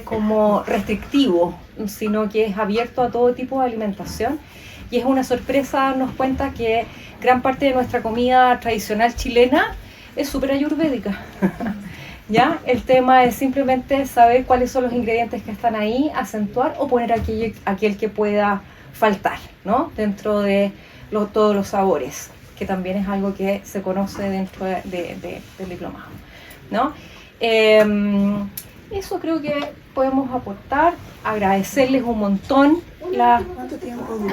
Speaker 1: como restrictivo, sino que es abierto a todo tipo de alimentación, y es una sorpresa darnos cuenta que gran parte de nuestra comida tradicional chilena es súper ayurvédica. ¿Ya? El tema es simplemente saber cuáles son los ingredientes que están ahí, acentuar o poner aquel que pueda faltar, ¿no? Dentro de todos los sabores, que también es algo que se conoce dentro del diplomado, ¿no? Eso creo que podemos aportar, agradecerles un montón la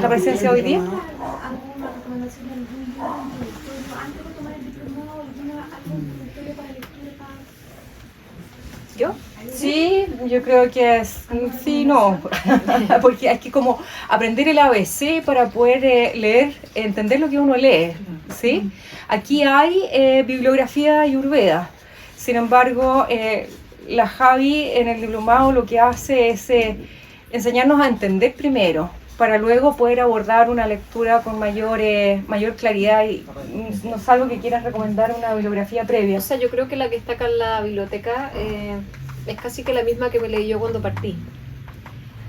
Speaker 1: presencia hoy día.
Speaker 5: ¿Alguna recomendación de algún libro antes de tomar el diplomado? ¿Algún comentario para lectura?
Speaker 1: ¿Yo? Sí, yo creo que sí, no, porque hay que como aprender el ABC para poder leer, entender lo que uno lee, ¿sí? Aquí hay bibliografía ayurveda, sin embargo, la Javi en el diplomado lo que hace es enseñarnos a entender primero, para luego poder abordar una lectura con mayor claridad. Y no es algo que quieras recomendar una bibliografía previa.
Speaker 2: O sea, yo creo que la que está acá en la biblioteca es casi que la misma que me leí yo cuando partí.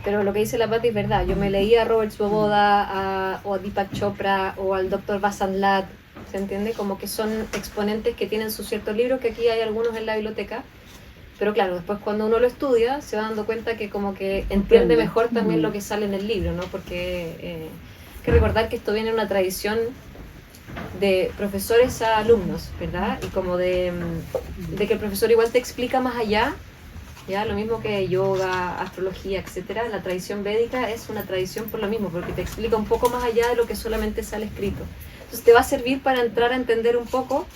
Speaker 2: Pero lo que dice la Pati es verdad. Yo me leí a Robert Svoboda, o a Deepak Chopra, o al Dr. Vasant Lat, ¿se entiende? Como que son exponentes que tienen sus ciertos libros, que aquí hay algunos en la biblioteca. Pero claro, después cuando uno lo estudia, se va dando cuenta que como que entiende mejor también lo que sale en el libro, ¿no? Porque hay que recordar que esto viene de una tradición de profesores a alumnos, ¿verdad? Y como de que el profesor igual te explica más allá, ¿ya? Lo mismo que yoga, astrología, etcétera. La tradición védica es una tradición por lo mismo, porque te explica un poco más allá de lo que solamente sale escrito. Entonces te va a servir para entrar a entender un poco.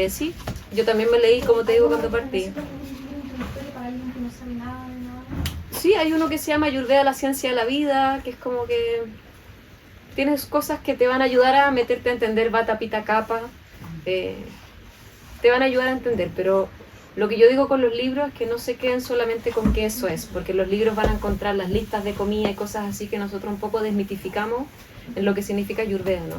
Speaker 2: Sí, yo también me leí, como te digo, cuando partí. Sí, hay uno que se llama Ayurveda, la ciencia de la vida, que es como que tienes cosas que te van a ayudar a meterte a entender Vata, Pitta, Kapha, te van a ayudar a entender, pero lo que yo digo con los libros es que no se queden solamente con que eso es, porque los libros van a encontrar las listas de comida y cosas así que nosotros un poco desmitificamos en lo que significa Ayurveda, ¿no?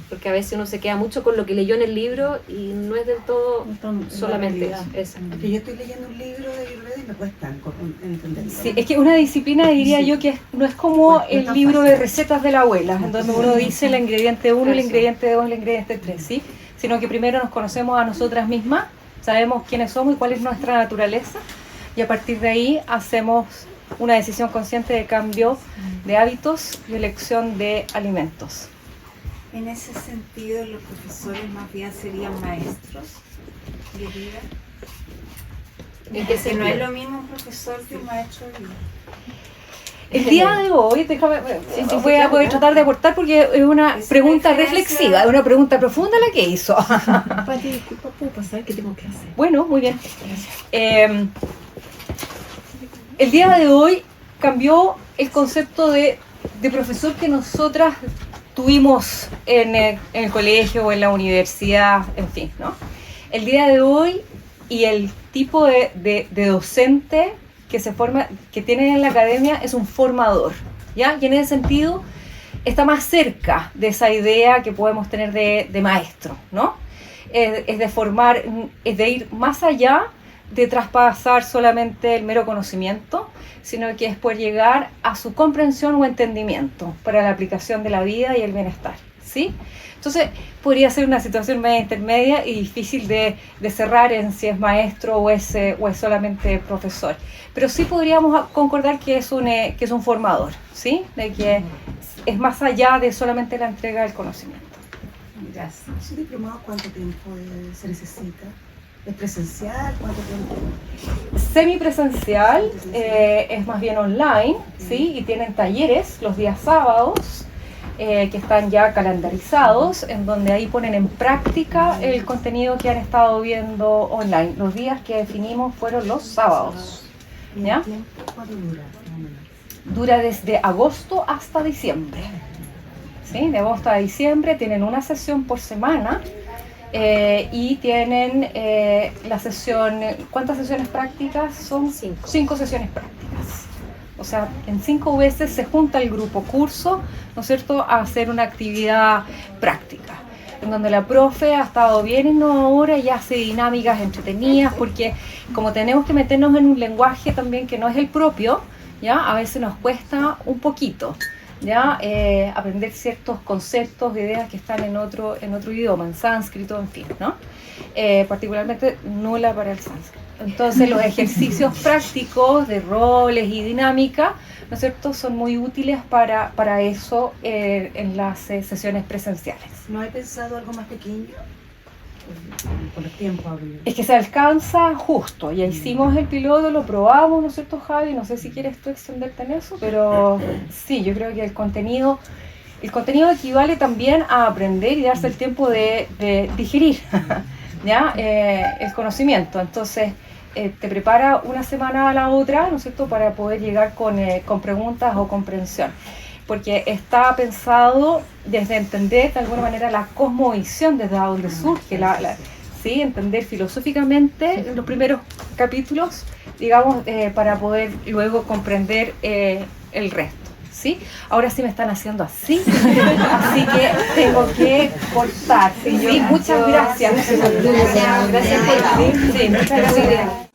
Speaker 2: Porque a veces uno se queda mucho con lo que leyó en el libro y no es del todo solamente eso.
Speaker 6: Es que yo estoy leyendo un libro de Ayurveda y me cuesta entenderlo.
Speaker 1: Sí, es que una disciplina, diría yo, que no es como el libro de recetas de la abuela, en donde uno dice el ingrediente 1, el ingrediente 2, el ingrediente 3, ¿sí? Sino que primero nos conocemos a nosotras mismas, sabemos quiénes somos y cuál es nuestra naturaleza, y a partir de ahí hacemos una decisión consciente de cambio de hábitos y elección de alimentos.
Speaker 8: En ese sentido, los profesores más bien serían maestros de vida. Que no es lo mismo un profesor que un maestro de vida.
Speaker 1: El día de hoy, déjame, voy a tratar de aportar porque es una pregunta reflexiva, es una pregunta profunda la que hizo.
Speaker 4: Pati, disculpa, ¿puedo pasar? ¿Qué tengo que hacer?
Speaker 1: Bueno, muy bien. El día de hoy cambió el concepto de profesor que nosotras tuvimos en el colegio o en la universidad, en fin, ¿no? El día de hoy y el tipo de docente que se forma, que tienen en la academia es un formador, ¿ya? Y en ese sentido está más cerca de esa idea que podemos tener de maestro, ¿no? Es de formar, es de ir más allá de traspasar solamente el mero conocimiento, sino que es poder llegar a su comprensión o entendimiento para la aplicación de la vida y el bienestar, ¿sí? Entonces podría ser una situación media intermedia y difícil de cerrar en si es maestro o es solamente profesor, pero sí podríamos concordar que es un formador, ¿sí? De que es más allá de solamente la entrega del conocimiento.
Speaker 6: Gracias. ¿Ese diplomado cuánto tiempo se necesita? ¿Es presencial? ¿Cuánto tiempo?
Speaker 1: Semipresencial, es más bien online, ¿sí? Y tienen talleres los días sábados, que están ya calendarizados, en donde ahí ponen en práctica el contenido que han estado viendo online. Los días que definimos fueron los sábados. ¿Ya?
Speaker 6: ¿Cuánto dura?
Speaker 1: Dura desde agosto hasta diciembre. ¿Sí? De agosto a diciembre tienen una sesión por semana. Y tienen la sesión, ¿cuántas sesiones prácticas? Son 5 sesiones prácticas. O sea, en 5 veces se junta el grupo curso, ¿no es cierto?, a hacer una actividad práctica, en donde la profe ha estado bien innovadora y hace dinámicas entretenidas, porque como tenemos que meternos en un lenguaje también que no es el propio, ¿ya? A veces nos cuesta un poquito, ¿ya? Aprender ciertos conceptos, ideas que están en otro idioma, en sánscrito, en fin, ¿no? Particularmente nula para el sánscrito. Entonces los ejercicios prácticos de roles y dinámica, ¿no es cierto?, son muy útiles para eso en las sesiones presenciales.
Speaker 6: ¿No he pensado algo más pequeño? Por los tiempos hablo yo.
Speaker 1: Es que se alcanza justo, ya hicimos el piloto, lo probamos, ¿no es cierto, Javi? No sé si quieres tú extenderte en eso, pero sí, yo creo que el contenido equivale también a aprender y darse el tiempo de digerir, ¿ya? El conocimiento. Entonces, te prepara una semana a la otra, ¿no es cierto?, para poder llegar con preguntas o comprensión. Porque está pensado desde entender de alguna manera la cosmovisión, desde donde surge, ¿sí? Entender filosóficamente los primeros capítulos, digamos, para poder luego comprender el resto, ¿sí? Ahora sí me están haciendo así, así que tengo que cortar. Sí, muchas gracias. Gracias por venir. Sí, muchas gracias.